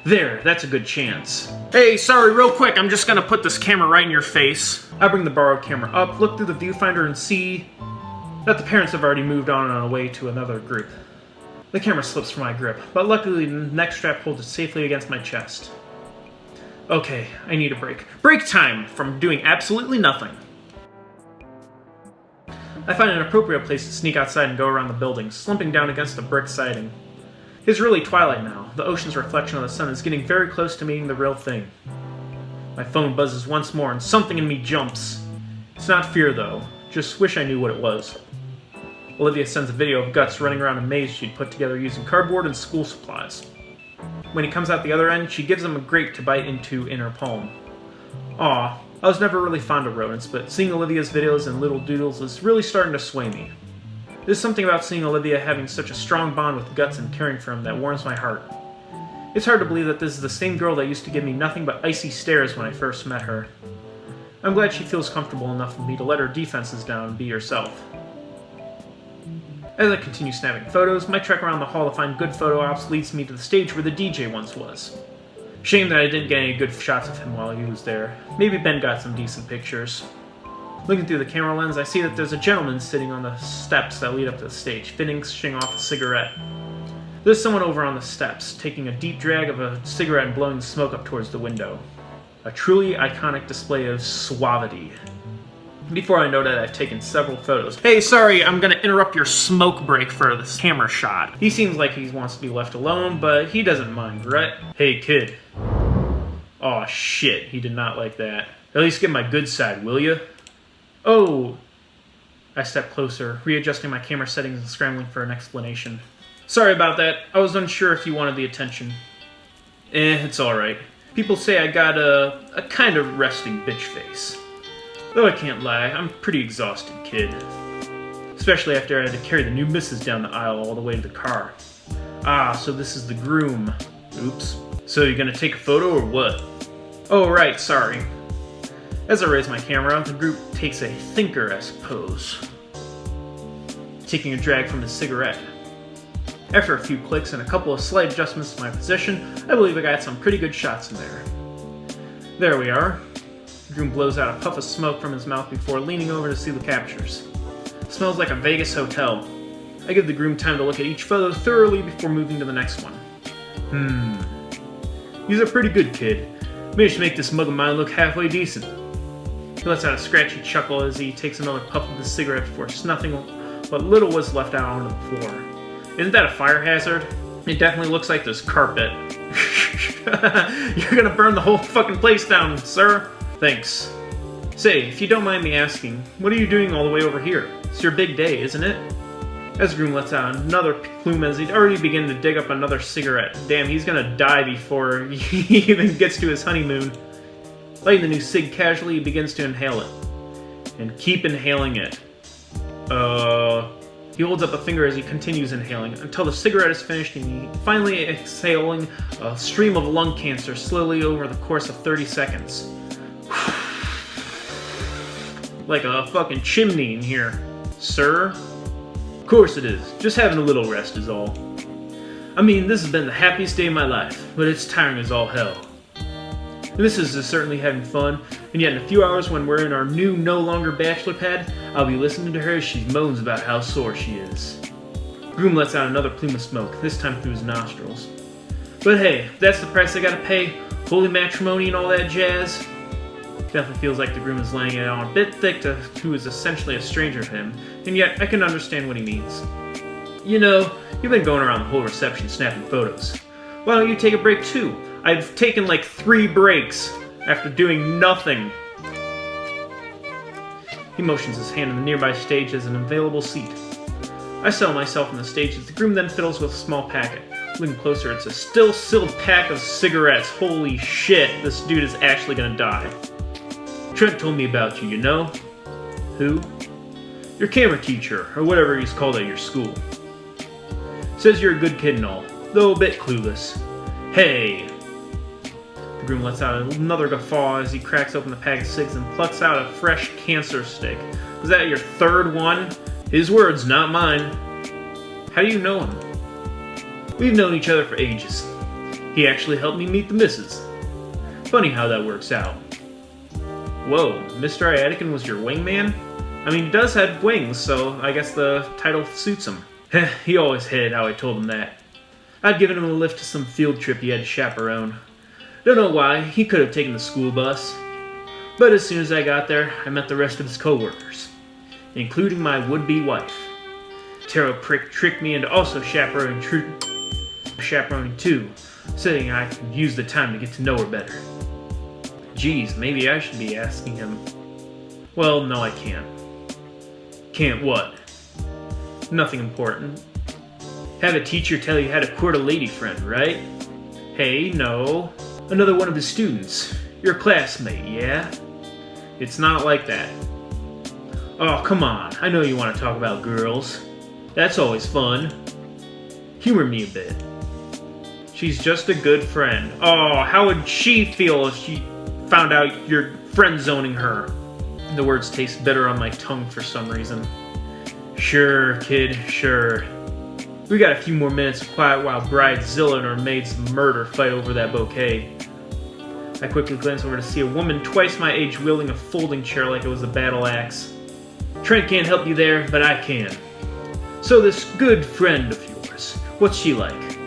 There, that's a good chance. Hey, sorry, real quick, I'm just gonna put this camera right in your face. I bring the borrowed camera up, look through the viewfinder, and see that the parents have already moved on and away to another group. The camera slips from my grip, but luckily the neck strap holds it safely against my chest. Okay, I need a break. Break time from doing absolutely nothing. I find an appropriate place to sneak outside and go around the building, slumping down against the brick siding. It's really twilight now. The ocean's reflection of the sun is getting very close to meeting the real thing. My phone buzzes once more and something in me jumps. It's not fear though, just wish I knew what it was. Olivia sends a video of Guts running around a maze she'd put together using cardboard and school supplies. When he comes out the other end, she gives him a grape to bite into in her palm. Aw, I was never really fond of rodents, but seeing Olivia's videos and little doodles is really starting to sway me. There's something about seeing Olivia having such a strong bond with Guts and caring for him that warms my heart. It's hard to believe that this is the same girl that used to give me nothing but icy stares when I first met her. I'm glad she feels comfortable enough with me to let her defenses down and be herself. As I continue snapping photos, my trek around the hall to find good photo ops leads me to the stage where the DJ once was. Shame that I didn't get any good shots of him while he was there. Maybe Ben got some decent pictures. Looking through the camera lens, I see that there's a gentleman sitting on the steps that lead up to the stage, finishing off a cigarette. There's someone over on the steps, taking a deep drag of a cigarette and blowing the smoke up towards the window. A truly iconic display of suavity. Before I know that, I've taken several photos. Hey, sorry, I'm gonna interrupt your smoke break for this camera shot. He seems like he wants to be left alone, but he doesn't mind, right? Hey, kid. Aw, shit, he did not like that. At least get my good side, will ya? Oh! I stepped closer, readjusting my camera settings and scrambling for an explanation. Sorry about that. I was unsure if you wanted the attention. It's alright. People say I got a kind of resting bitch face. Though I can't lie, I'm pretty exhausted, kid. Especially after I had to carry the new missus down the aisle all the way to the car. Ah, so this is the groom. Oops. So you're gonna take a photo or what? Oh, right, sorry. As I raise my camera, the group takes a thinker-esque pose, taking a drag from the cigarette. After a few clicks and a couple of slight adjustments to my position, I believe I got some pretty good shots in there. There we are. The groom blows out a puff of smoke from his mouth before leaning over to see the captures. Smells like a Vegas hotel. I give the groom time to look at each photo thoroughly before moving to the next one. These are pretty good, kid. Managed to make this mug of mine look halfway decent. He lets out a scratchy chuckle as he takes another puff of the cigarette before snuffing what little was left out onto the floor. Isn't that a fire hazard? It definitely looks like this carpet. You're gonna burn the whole fucking place down, sir. Thanks. Say, if you don't mind me asking, what are you doing all the way over here? It's your big day, isn't it? As the groom lets out another plume as he'd already begun to dig up another cigarette. Damn, he's gonna die before he even gets to his honeymoon. Lighting the new cig casually, he begins to inhale it. And keep inhaling it. He holds up a finger as he continues inhaling, until the cigarette is finished and he finally exhaling a stream of lung cancer slowly over the course of 30 seconds. Like a fucking chimney in here, sir. Of course it is. Just having a little rest is all. I mean, this has been the happiest day of my life, but it's tiring as all hell. This is certainly having fun, and yet in a few hours when we're in our new, no longer bachelor pad, I'll be listening to her as she moans about how sore she is. Groom lets out another plume of smoke, this time through his nostrils. But hey, if that's the price I gotta pay, holy matrimony and all that jazz. Definitely feels like the groom is laying it on a bit thick to who is essentially a stranger to him, and yet I can understand what he means. You know, you've been going around the whole reception snapping photos. Why don't you take a break too? I've taken like 3 breaks after doing nothing. He motions his hand in the nearby stage as an available seat. I settle myself on the stage as the groom then fiddles with a small packet. Looking closer, it's a still sealed pack of cigarettes. Holy shit, this dude is actually gonna die. Trent told me about you, you know? Who? Your camera teacher, or whatever he's called at your school. Says you're a good kid and all, though a bit clueless. Hey! The groom lets out another guffaw as he cracks open the pack of cigs and plucks out a fresh cancer stick. Was that your 3rd one? His words, not mine. How do you know him? We've known each other for ages. He actually helped me meet the missus. Funny how that works out. Whoa, Mr. Iatican was your wingman? I mean, he does have wings, so I guess the title suits him. He always hated how I told him that. I'd given him a lift to some field trip he had to chaperone. Don't know why, he could have taken the school bus. But as soon as I got there, I met the rest of his co-workers, including my would-be wife. Taro tricked me into also chaperoning too, saying I could use the time to get to know her better. Geez, maybe I should be asking him. Well, no, I can't. Can't what? Nothing important. Have a teacher tell you how to court a lady friend, right? Hey, no. Another one of his students. Your classmate, yeah? It's not like that. Oh, come on. I know you want to talk about girls. That's always fun. Humor me a bit. She's just a good friend. Oh, how would she feel if she found out you're friend-zoning her? The words taste bitter on my tongue for some reason. Sure, kid, sure. We got a few more minutes of quiet while Bridezilla and her maid's murder fight over that bouquet. I quickly glance over to see a woman twice my age wielding a folding chair like it was a battle axe. Trent can't help you there, but I can. So this good friend of yours, what's she like?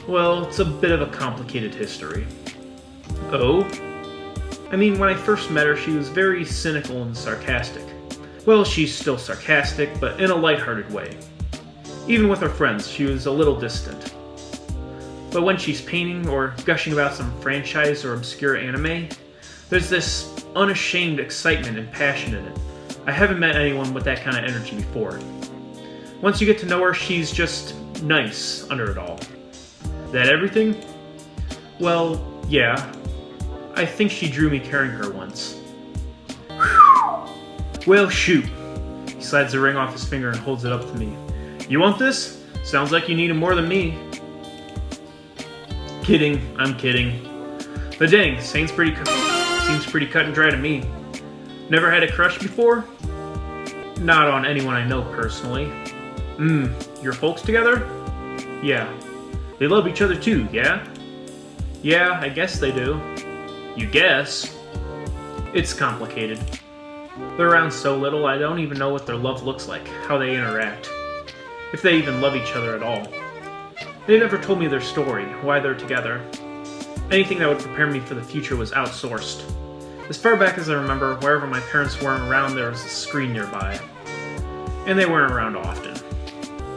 Well, it's a bit of a complicated history. Oh? I mean, when I first met her, she was very cynical and sarcastic. Well, she's still sarcastic, but in a lighthearted way. Even with her friends, she was a little distant. But when she's painting or gushing about some franchise or obscure anime, there's this unashamed excitement and passion in it. I haven't met anyone with that kind of energy before. Once you get to know her, she's just nice under it all. That everything? Well, yeah. I think she drew me carrying her once. Well, shoot. He slides the ring off his finger and holds it up to me. You want this? Sounds like you need it more than me. Kidding, I'm kidding. But dang, seems pretty cut and dry to me. Never had a crush before? Not on anyone I know personally. Your folks together? Yeah. They love each other too, yeah? Yeah, I guess they do. You guess? It's complicated. They're around so little, I don't even know what their love looks like, how they interact. If they even love each other at all. They never told me their story, why they're together. Anything that would prepare me for the future was outsourced. As far back as I remember, wherever my parents weren't around, there was a screen nearby. And they weren't around often.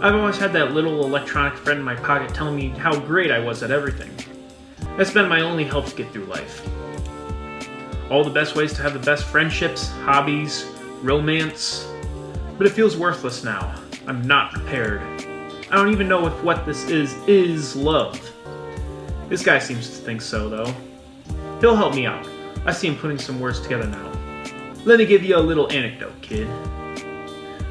I've always had that little electronic friend in my pocket telling me how great I was at everything. That's been my only help to get through life. All the best ways to have the best friendships, hobbies, romance. But it feels worthless now. I'm not prepared. I don't even know if what this is love. This guy seems to think so, though. He'll help me out. I see him putting some words together now. Let me give you a little anecdote, kid.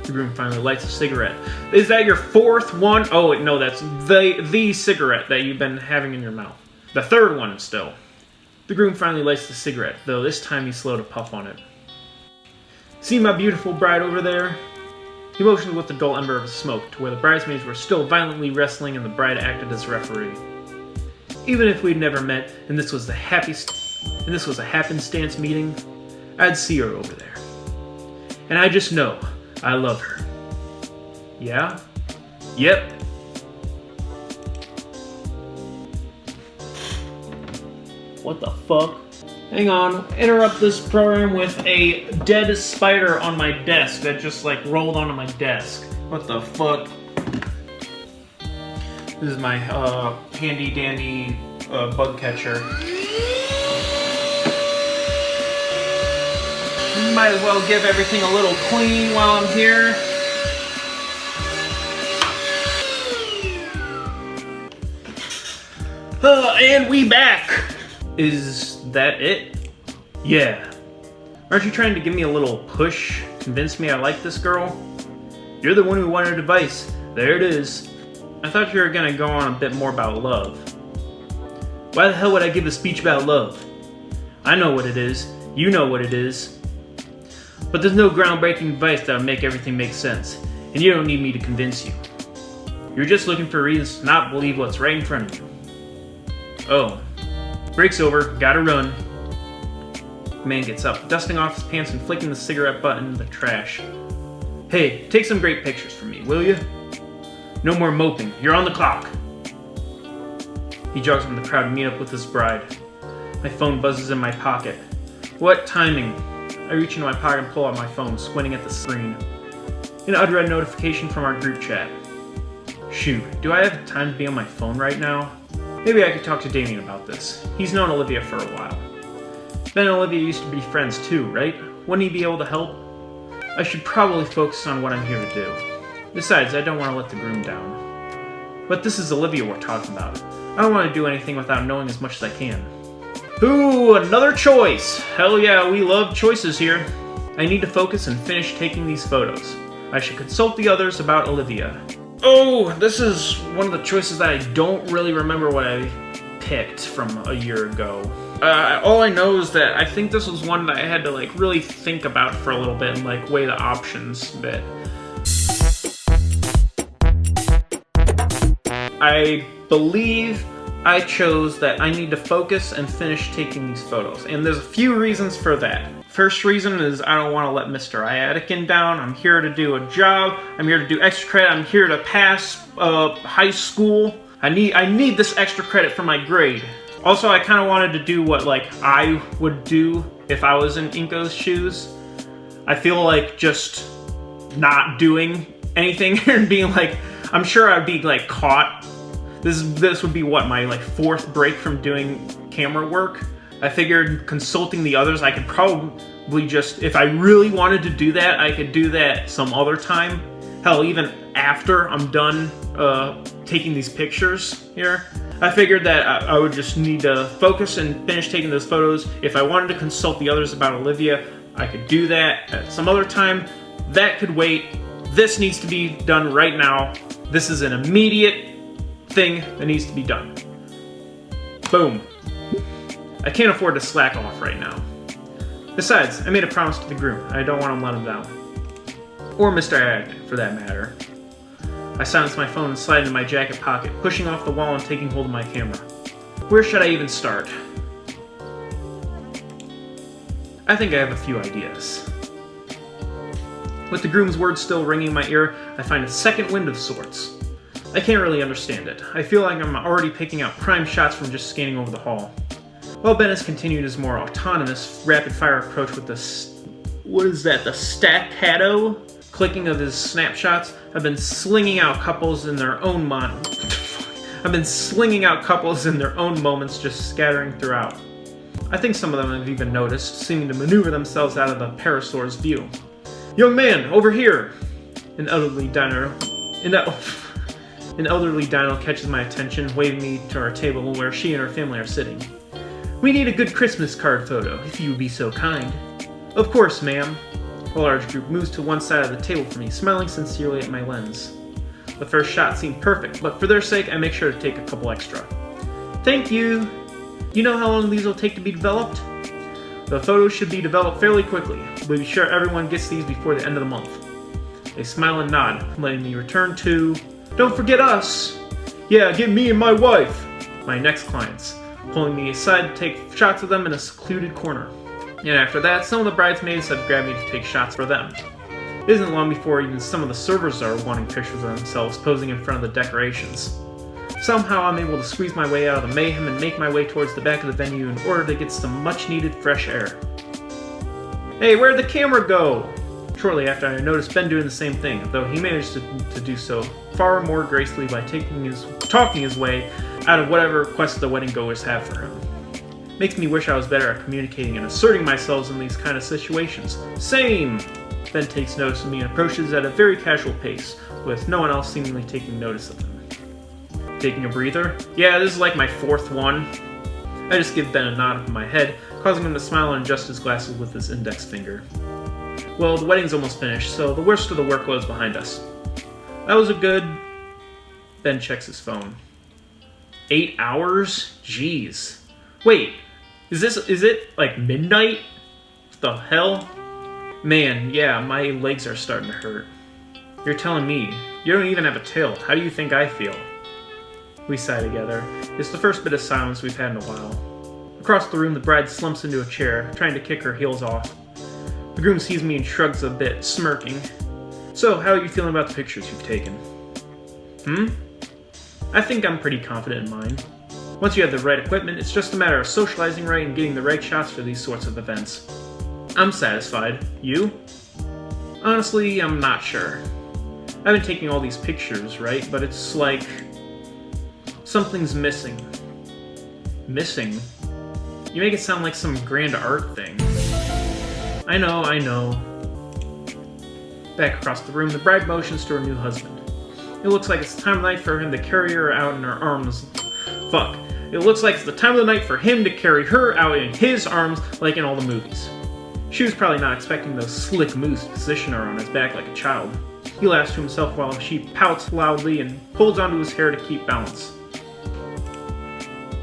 The groom finally lights a cigarette. Is that your fourth one? Oh, wait, no, that's the cigarette that you've been having in your mouth. The third one, still. The groom finally lights the cigarette, though this time he's slow to puff on it. See my beautiful bride over there? He motioned with the dull ember of his smoke to where the bridesmaids were still violently wrestling and the bride acted as referee. Even if we'd never met and this was a happenstance meeting, I'd see her over there. And I just know I love her. Yeah? Yep. What the fuck? Hang on, interrupt this program with a dead spider on my desk that just like rolled onto my desk. What the fuck? This is my handy dandy bug catcher. Might as well give everything a little clean while I'm here. And we back! Is that it? Yeah. Aren't you trying to give me a little push? Convince me I like this girl? You're the one who wanted advice. There it is. I thought you were gonna go on a bit more about love. Why the hell would I give a speech about love? I know what it is. You know what it is. But there's no groundbreaking advice that would make everything make sense. And you don't need me to convince you. You're just looking for reasons to not believe what's right in front of you. Oh. Break's over, gotta run. The man gets up, dusting off his pants and flicking the cigarette butt into the trash. Hey, take some great pictures for me, will you? No more moping, you're on the clock. He jogs from the crowd to meet up with his bride. My phone buzzes in my pocket. What timing? I reach into my pocket and pull out my phone, squinting at the screen. An unread notification from our group chat. Shoot, do I have time to be on my phone right now? Maybe I could talk to Damien about this. He's known Olivia for a while. Ben and Olivia used to be friends too, right? Wouldn't he be able to help? I should probably focus on what I'm here to do. Besides, I don't want to let the groom down. But this is Olivia we're talking about. I don't want to do anything without knowing as much as I can. Ooh, another choice! Hell yeah, we love choices here. I need to focus and finish taking these photos. I should consult the others about Olivia. Oh, this is one of the choices that I don't really remember what I picked from a year ago. All I know is that I think this was one that I had to like really think about for a little bit and like weigh the options a bit. I believe I chose that I need to focus and finish taking these photos, and there's a few reasons for that. First reason is I don't want to let Mr. Iatikin down. I'm here to do a job. I'm here to do extra credit. I'm here to pass high school. I need this extra credit for my grade. Also, I kind of wanted to do what like I would do if I was in Inko's shoes. I feel like just not doing anything and being like, I'm sure I'd be like caught. This would be what, my like 4th break from doing camera work. I figured consulting the others, I could probably just, if I really wanted to do that, I could do that some other time. Hell, even after I'm done taking these pictures here. I figured that I would just need to focus and finish taking those photos. If I wanted to consult the others about Olivia, I could do that at some other time. That could wait. This needs to be done right now. This is an immediate thing that needs to be done. Boom. I can't afford to slack off right now. Besides, I made a promise to the groom. I don't want to let him down. Or Mr. Ag, for that matter. I silenced my phone and slid into my jacket pocket, pushing off the wall and taking hold of my camera. Where should I even start? I think I have a few ideas. With the groom's words still ringing in my ear, I find a second wind of sorts. I can't really understand it. I feel like I'm already picking out prime shots from just scanning over the hall. While Ben has continued his more autonomous, rapid-fire approach with the staccato clicking of his snapshots, I've been slinging out couples in their own moments, just scattering throughout. I think some of them have even noticed, seeming to maneuver themselves out of the parasaur's view. Young man, over here! An elderly dino catches my attention, waving me to our table where she and her family are sitting. We need a good Christmas card photo, if you would be so kind. Of course, ma'am. A large group moves to one side of the table for me, smiling sincerely at my lens. The first shot seemed perfect, but for their sake, I make sure to take a couple extra. Thank you! You know how long these will take to be developed? The photos should be developed fairly quickly. We'll be sure everyone gets these before the end of the month. They smile and nod, letting me return to... Don't forget us! Yeah, get me and my wife! My next clients, pulling me aside to take shots of them in a secluded corner. And after that, some of the bridesmaids have grabbed me to take shots for them. It isn't long before even some of the servers are wanting pictures of themselves posing in front of the decorations. Somehow I'm able to squeeze my way out of the mayhem and make my way towards the back of the venue in order to get some much-needed fresh air. Hey, where'd the camera go? Shortly after, I noticed Ben doing the same thing, though he managed to do so far more gracefully by talking his way out of whatever requests the wedding goers have for him. Makes me wish I was better at communicating and asserting myself in these kind of situations. Same! Ben takes notice of me and approaches at a very casual pace, with no one else seemingly taking notice of him. Taking a breather? Yeah, this is like my 4th one. I just give Ben a nod of my head, causing him to smile and adjust his glasses with his index finger. Well, the wedding's almost finished, so the worst of the workload is behind us. That was a good... Ben checks his phone. 8 hours? Jeez. Wait, is it like midnight? What the hell? Man, yeah, my legs are starting to hurt. You're telling me. You don't even have a tail. How do you think I feel? We sigh together. It's the first bit of silence we've had in a while. Across the room, the bride slumps into a chair, trying to kick her heels off. The groom sees me and shrugs a bit, smirking. So, how are you feeling about the pictures you've taken? I think I'm pretty confident in mine. Once you have the right equipment, it's just a matter of socializing right and getting the right shots for these sorts of events. I'm satisfied. You? Honestly, I'm not sure. I've been taking all these pictures, right? But it's like... something's missing. Missing? You make it sound like some grand art thing. I know. Back across the room, the bride motions to her new husband. It looks like it's the time of night for him to carry her out in her arms. Fuck. It looks like it's the time of the night for him to carry her out in his arms like in all the movies. She was probably not expecting those slick moves to position her on his back like a child. He laughs to himself while she pouts loudly and holds onto his hair to keep balance.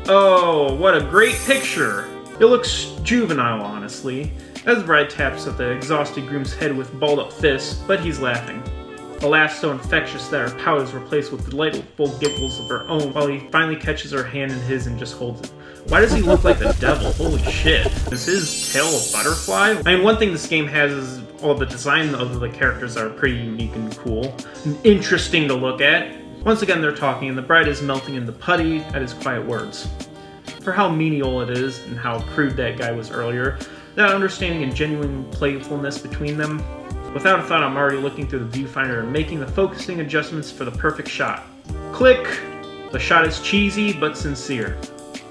Oh, what a great picture! It looks juvenile, honestly, as the bride taps at the exhausted groom's head with balled-up fists, but he's laughing. A laugh so infectious that her pout is replaced with delightful giggles of her own while he finally catches her hand in his and just holds it. Why does he look like the devil? Holy shit. Is his tail a butterfly? I mean, one thing this game has is all the design of the characters are pretty unique and cool and interesting to look at. Once again, they're talking, and the bride is melting into putty at his quiet words. For how menial it is, and how crude that guy was earlier, that understanding and genuine playfulness between them, without a thought, I'm already looking through the viewfinder and making the focusing adjustments for the perfect shot. Click! The shot is cheesy, but sincere.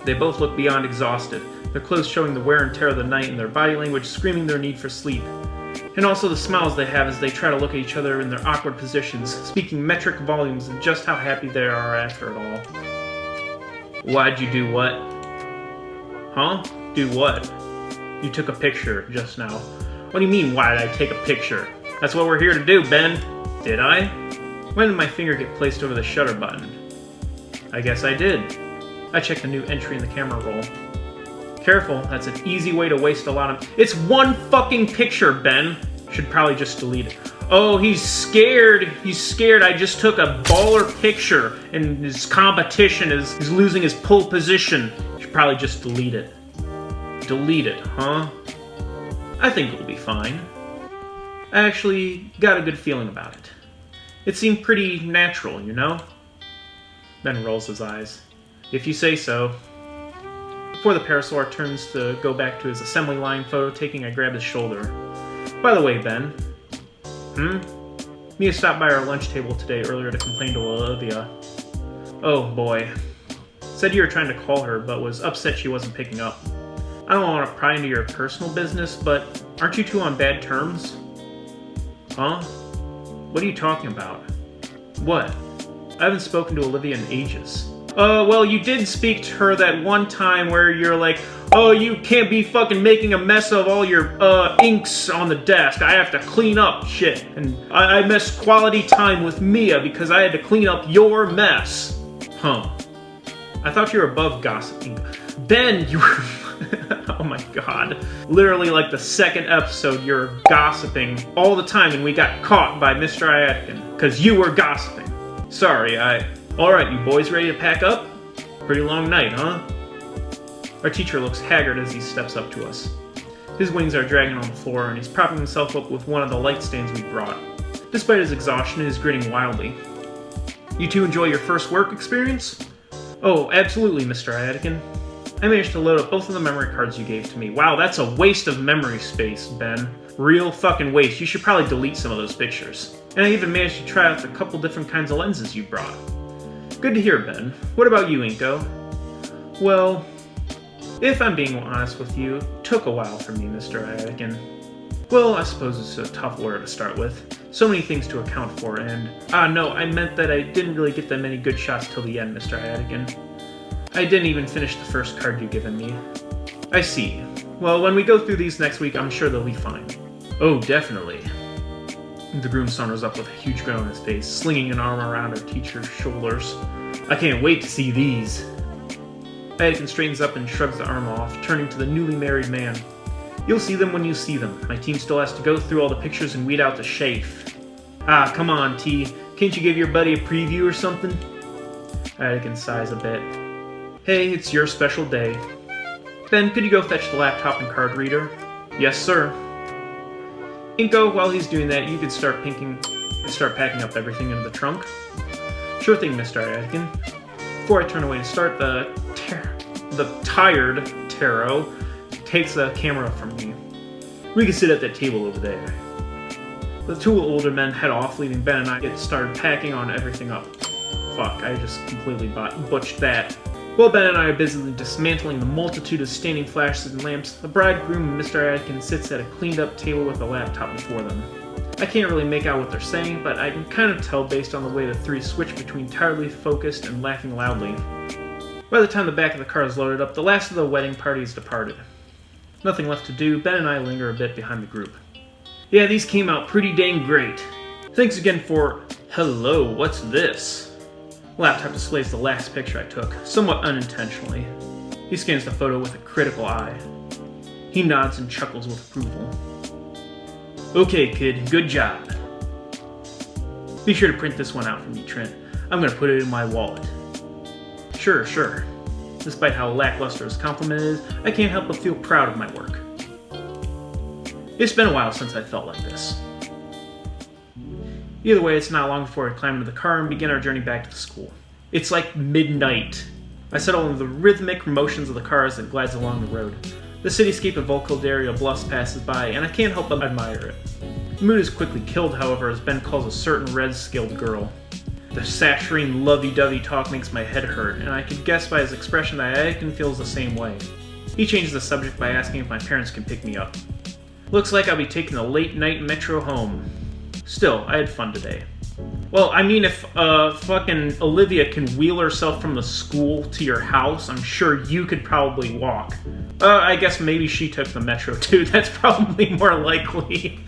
They both look beyond exhausted, their clothes showing the wear and tear of the night and their body language screaming their need for sleep. And also the smiles they have as they try to look at each other in their awkward positions, speaking metric volumes of just how happy they are after it all. Why'd you do what? Huh? Do what? You took a picture just now. What do you mean, why did I take a picture? That's what we're here to do, Ben. Did I? When did my finger get placed over the shutter button? I guess I did. I checked the new entry in the camera roll. Careful, that's an easy way to waste a lot of... It's one fucking picture, Ben! Should probably just delete it. Oh, he's scared. He's scared. I just took a baller picture and his competition is losing his pole position. Should probably just delete it. Delete it, huh? I think it'll be fine. I actually got a good feeling about it. It seemed pretty natural, you know? Ben rolls his eyes. If you say so. Before the parasaur turns to go back to his assembly line photo taking, I grab his shoulder. By the way, Ben. Mia stopped by our lunch table today earlier to complain to Olivia. Oh boy. Said you were trying to call her, but was upset she wasn't picking up. I don't want to pry into your personal business, but aren't you two on bad terms? Huh? What are you talking about? What? I haven't spoken to Olivia in ages. Well, you did speak to her that one time where you're like, oh, you can't be fucking making a mess of all your, inks on the desk. I have to clean up shit. And I missed quality time with Mia because I had to clean up your mess. Huh. I thought you were above gossiping. Ben, you were... Oh my god. Literally like the second episode, you're gossiping all the time and we got caught by Mr. Iatkin because you were gossiping. Sorry, Alright, you boys ready to pack up? Pretty long night, huh? Our teacher looks haggard as he steps up to us. His wings are dragging on the floor and he's propping himself up with one of the light stands we brought. Despite his exhaustion, he is grinning wildly. You two enjoy your first work experience? Oh, absolutely, Mr. Iatkin. I managed to load up both of the memory cards you gave to me. Wow, that's a waste of memory space, Ben. Real fucking waste. You should probably delete some of those pictures. And I even managed to try out a couple different kinds of lenses you brought. Good to hear, Ben. What about you, Inko? Well, if I'm being honest with you, it took a while for me, Mr. Iatkin. Well, I suppose it's a tough order to start with. So many things to account for, and... no, I meant that I didn't really get that many good shots till the end, Mr. Iatkin. I didn't even finish the first card you've given me. I see. Well, when we go through these next week, I'm sure they'll be fine. Oh, definitely. The groom saunters up with a huge grin on his face, slinging an arm around our teacher's shoulders. I can't wait to see these. Iatkin straightens up and shrugs the arm off, turning to the newly married man. You'll see them when you see them. My team still has to go through all the pictures and weed out the chafe. Ah, come on, T. Can't you give your buddy a preview or something? Iatkin sighs a bit. Hey, it's your special day. Ben, could you go fetch the laptop and card reader? Yes, sir. Inko, while he's doing that, you could start packing up everything into the trunk. Sure thing, Mr. Iatkin. Before I turn away to start, the tired Taro takes the camera from me. We can sit at that table over there. The two older men head off, leaving Ben and I get started packing on everything up. Fuck, I just completely butched that. While Ben and I are busily dismantling the multitude of standing flashes and lamps, the bridegroom and Mr. Iatkin sits at a cleaned-up table with a laptop before them. I can't really make out what they're saying, but I can kind of tell based on the way the three switch between tiredly focused and laughing loudly. By the time the back of the car is loaded up, the last of the wedding party has departed. Nothing left to do, Ben and I linger a bit behind the group. Yeah, these came out pretty dang great. Thanks again for... Hello, what's this? Laptop displays the last picture I took, somewhat unintentionally. He scans the photo with a critical eye. He nods and chuckles with approval. Okay, kid, good job. Be sure to print this one out for me, Trent. I'm gonna put it in my wallet. Sure. Despite how lackluster his compliment is, I can't help but feel proud of my work. It's been a while since I felt like this. Either way, it's not long before I climb into the car and begin our journey back to the school. It's like midnight. I settle into the rhythmic motions of the car as it glides along the road. The cityscape of Volcaldera bluffs passes by, and I can't help but admire it. The mood is quickly killed, however, as Ben calls a certain red-skilled girl. The saccharine, lovey-dovey talk makes my head hurt, and I could guess by his expression that Anakin feels the same way. He changes the subject by asking if my parents can pick me up. Looks like I'll be taking the late-night metro home. Still, I had fun today. Well, I mean, if fucking Olivia can wheel herself from the school to your house, I'm sure you could probably walk. I guess maybe she took the metro too. That's probably more likely.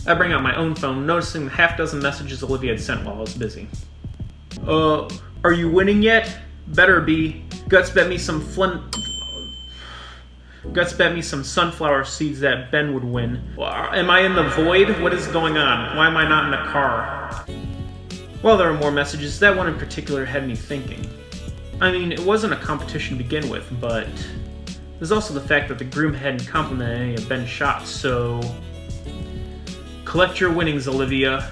I bring out my own phone, noticing the half-dozen messages Olivia had sent while I was busy. Are you winning yet? Better be. Guts bet me some sunflower seeds that Ben would win. Am I in the void? What is going on? Why am I not in a car? Well, there are more messages. That one in particular had me thinking. I mean, it wasn't a competition to begin with, but there's also the fact that the groom hadn't complimented any of Ben's shots, so... Collect your winnings, Olivia.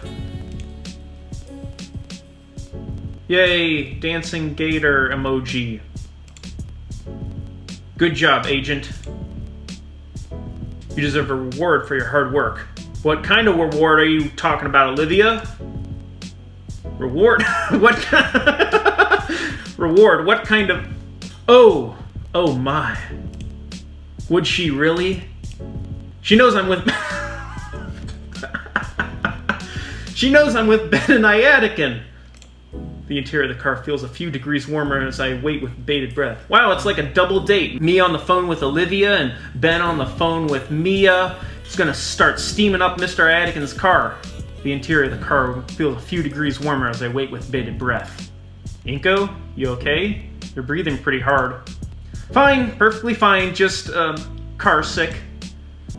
Yay, dancing gator emoji. Good job, agent. You deserve a reward for your hard work. What kind of reward are you talking about, Olivia? Reward? What kind? Reward? What kind of... Oh my. Would she really? She knows I'm with... She knows I'm with Ben and Iadican. The interior of the car feels a few degrees warmer as I wait with bated breath. Wow, it's like a double date. Me on the phone with Olivia and Ben on the phone with Mia. It's gonna start steaming up Mr. Adikin's car. The interior of the car feels a few degrees warmer as I wait with bated breath. Inko, you okay? You're breathing pretty hard. Fine, perfectly fine, just, car sick.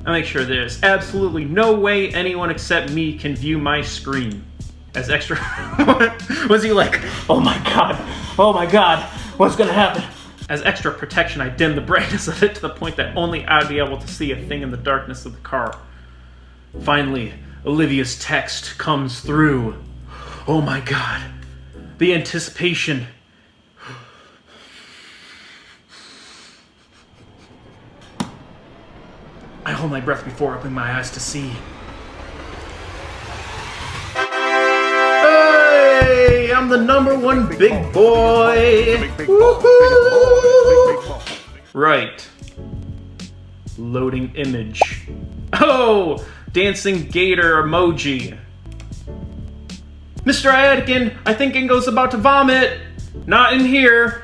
I make sure there's absolutely no way anyone except me can view my screen. As extra... Was he like, oh my god, what's gonna happen? As extra protection, I dim the brightness of it to the point that only I'd be able to see a thing in the darkness of the car. Finally, Olivia's text comes through. Oh my god. The anticipation. I hold my breath before opening my eyes to see. Hey, I'm the #1 big boy. Woohoo! Right. Loading image. Oh, dancing gator emoji. Mr. Adikin, I think Ingo's about to vomit. Not in here.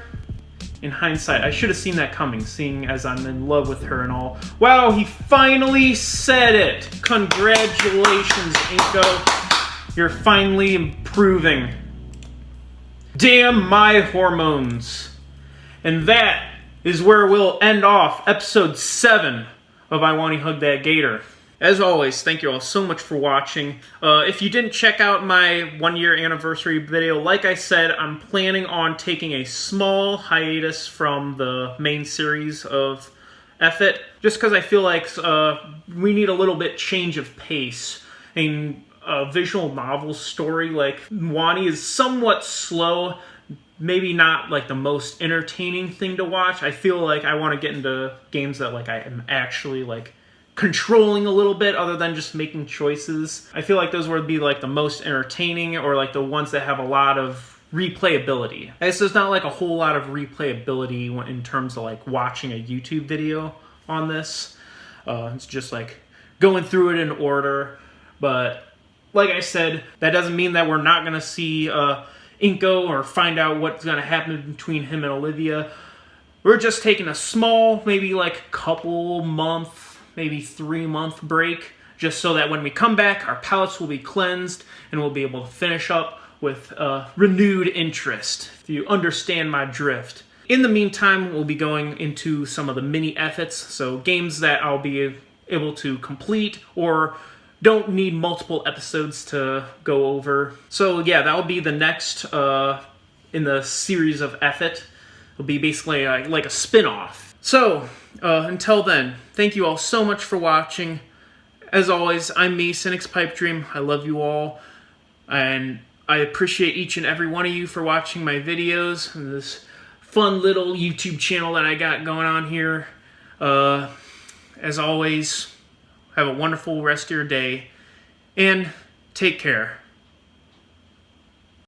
In hindsight, I should have seen that coming, seeing as I'm in love with her and all. Wow, he finally said it. Congratulations, Inko. You're finally improving. Damn my hormones. And that is where we'll end off episode 7 of I Wani Hug That Gator. As always, thank you all so much for watching. If you didn't check out my 1-year anniversary video, like I said, I'm planning on taking a small hiatus from the main series of EFF IT, just because I feel like we need a little bit change of pace. And a visual novel story like Wani is somewhat slow, maybe not like the most entertaining thing to watch. I feel like I want to get into games that like I am actually like controlling a little bit other than just making choices. I feel like those would be like the most entertaining or like the ones that have a lot of replayability. I guess there's not like a whole lot of replayability in terms of like watching a YouTube video on this. It's just like going through it in order, but like I said, that doesn't mean that we're not going to see Inko or find out what's going to happen between him and Olivia. We're just taking a small, maybe like couple month, maybe 3-month break just so that when we come back, our palates will be cleansed and we'll be able to finish up with renewed interest, if you understand my drift. In the meantime, we'll be going into some of the mini EFF ITs, so games that I'll be able to complete or don't need multiple episodes to go over. So yeah, that'll be the next in the series of EFF IT. It'll be basically like a spin-off. So, until then, thank you all so much for watching. As always, I'm me, Cynic's Pipe Dream. I love you all, and I appreciate each and every one of you for watching my videos and this fun little YouTube channel that I got going on here. As always, have a wonderful rest of your day, and take care.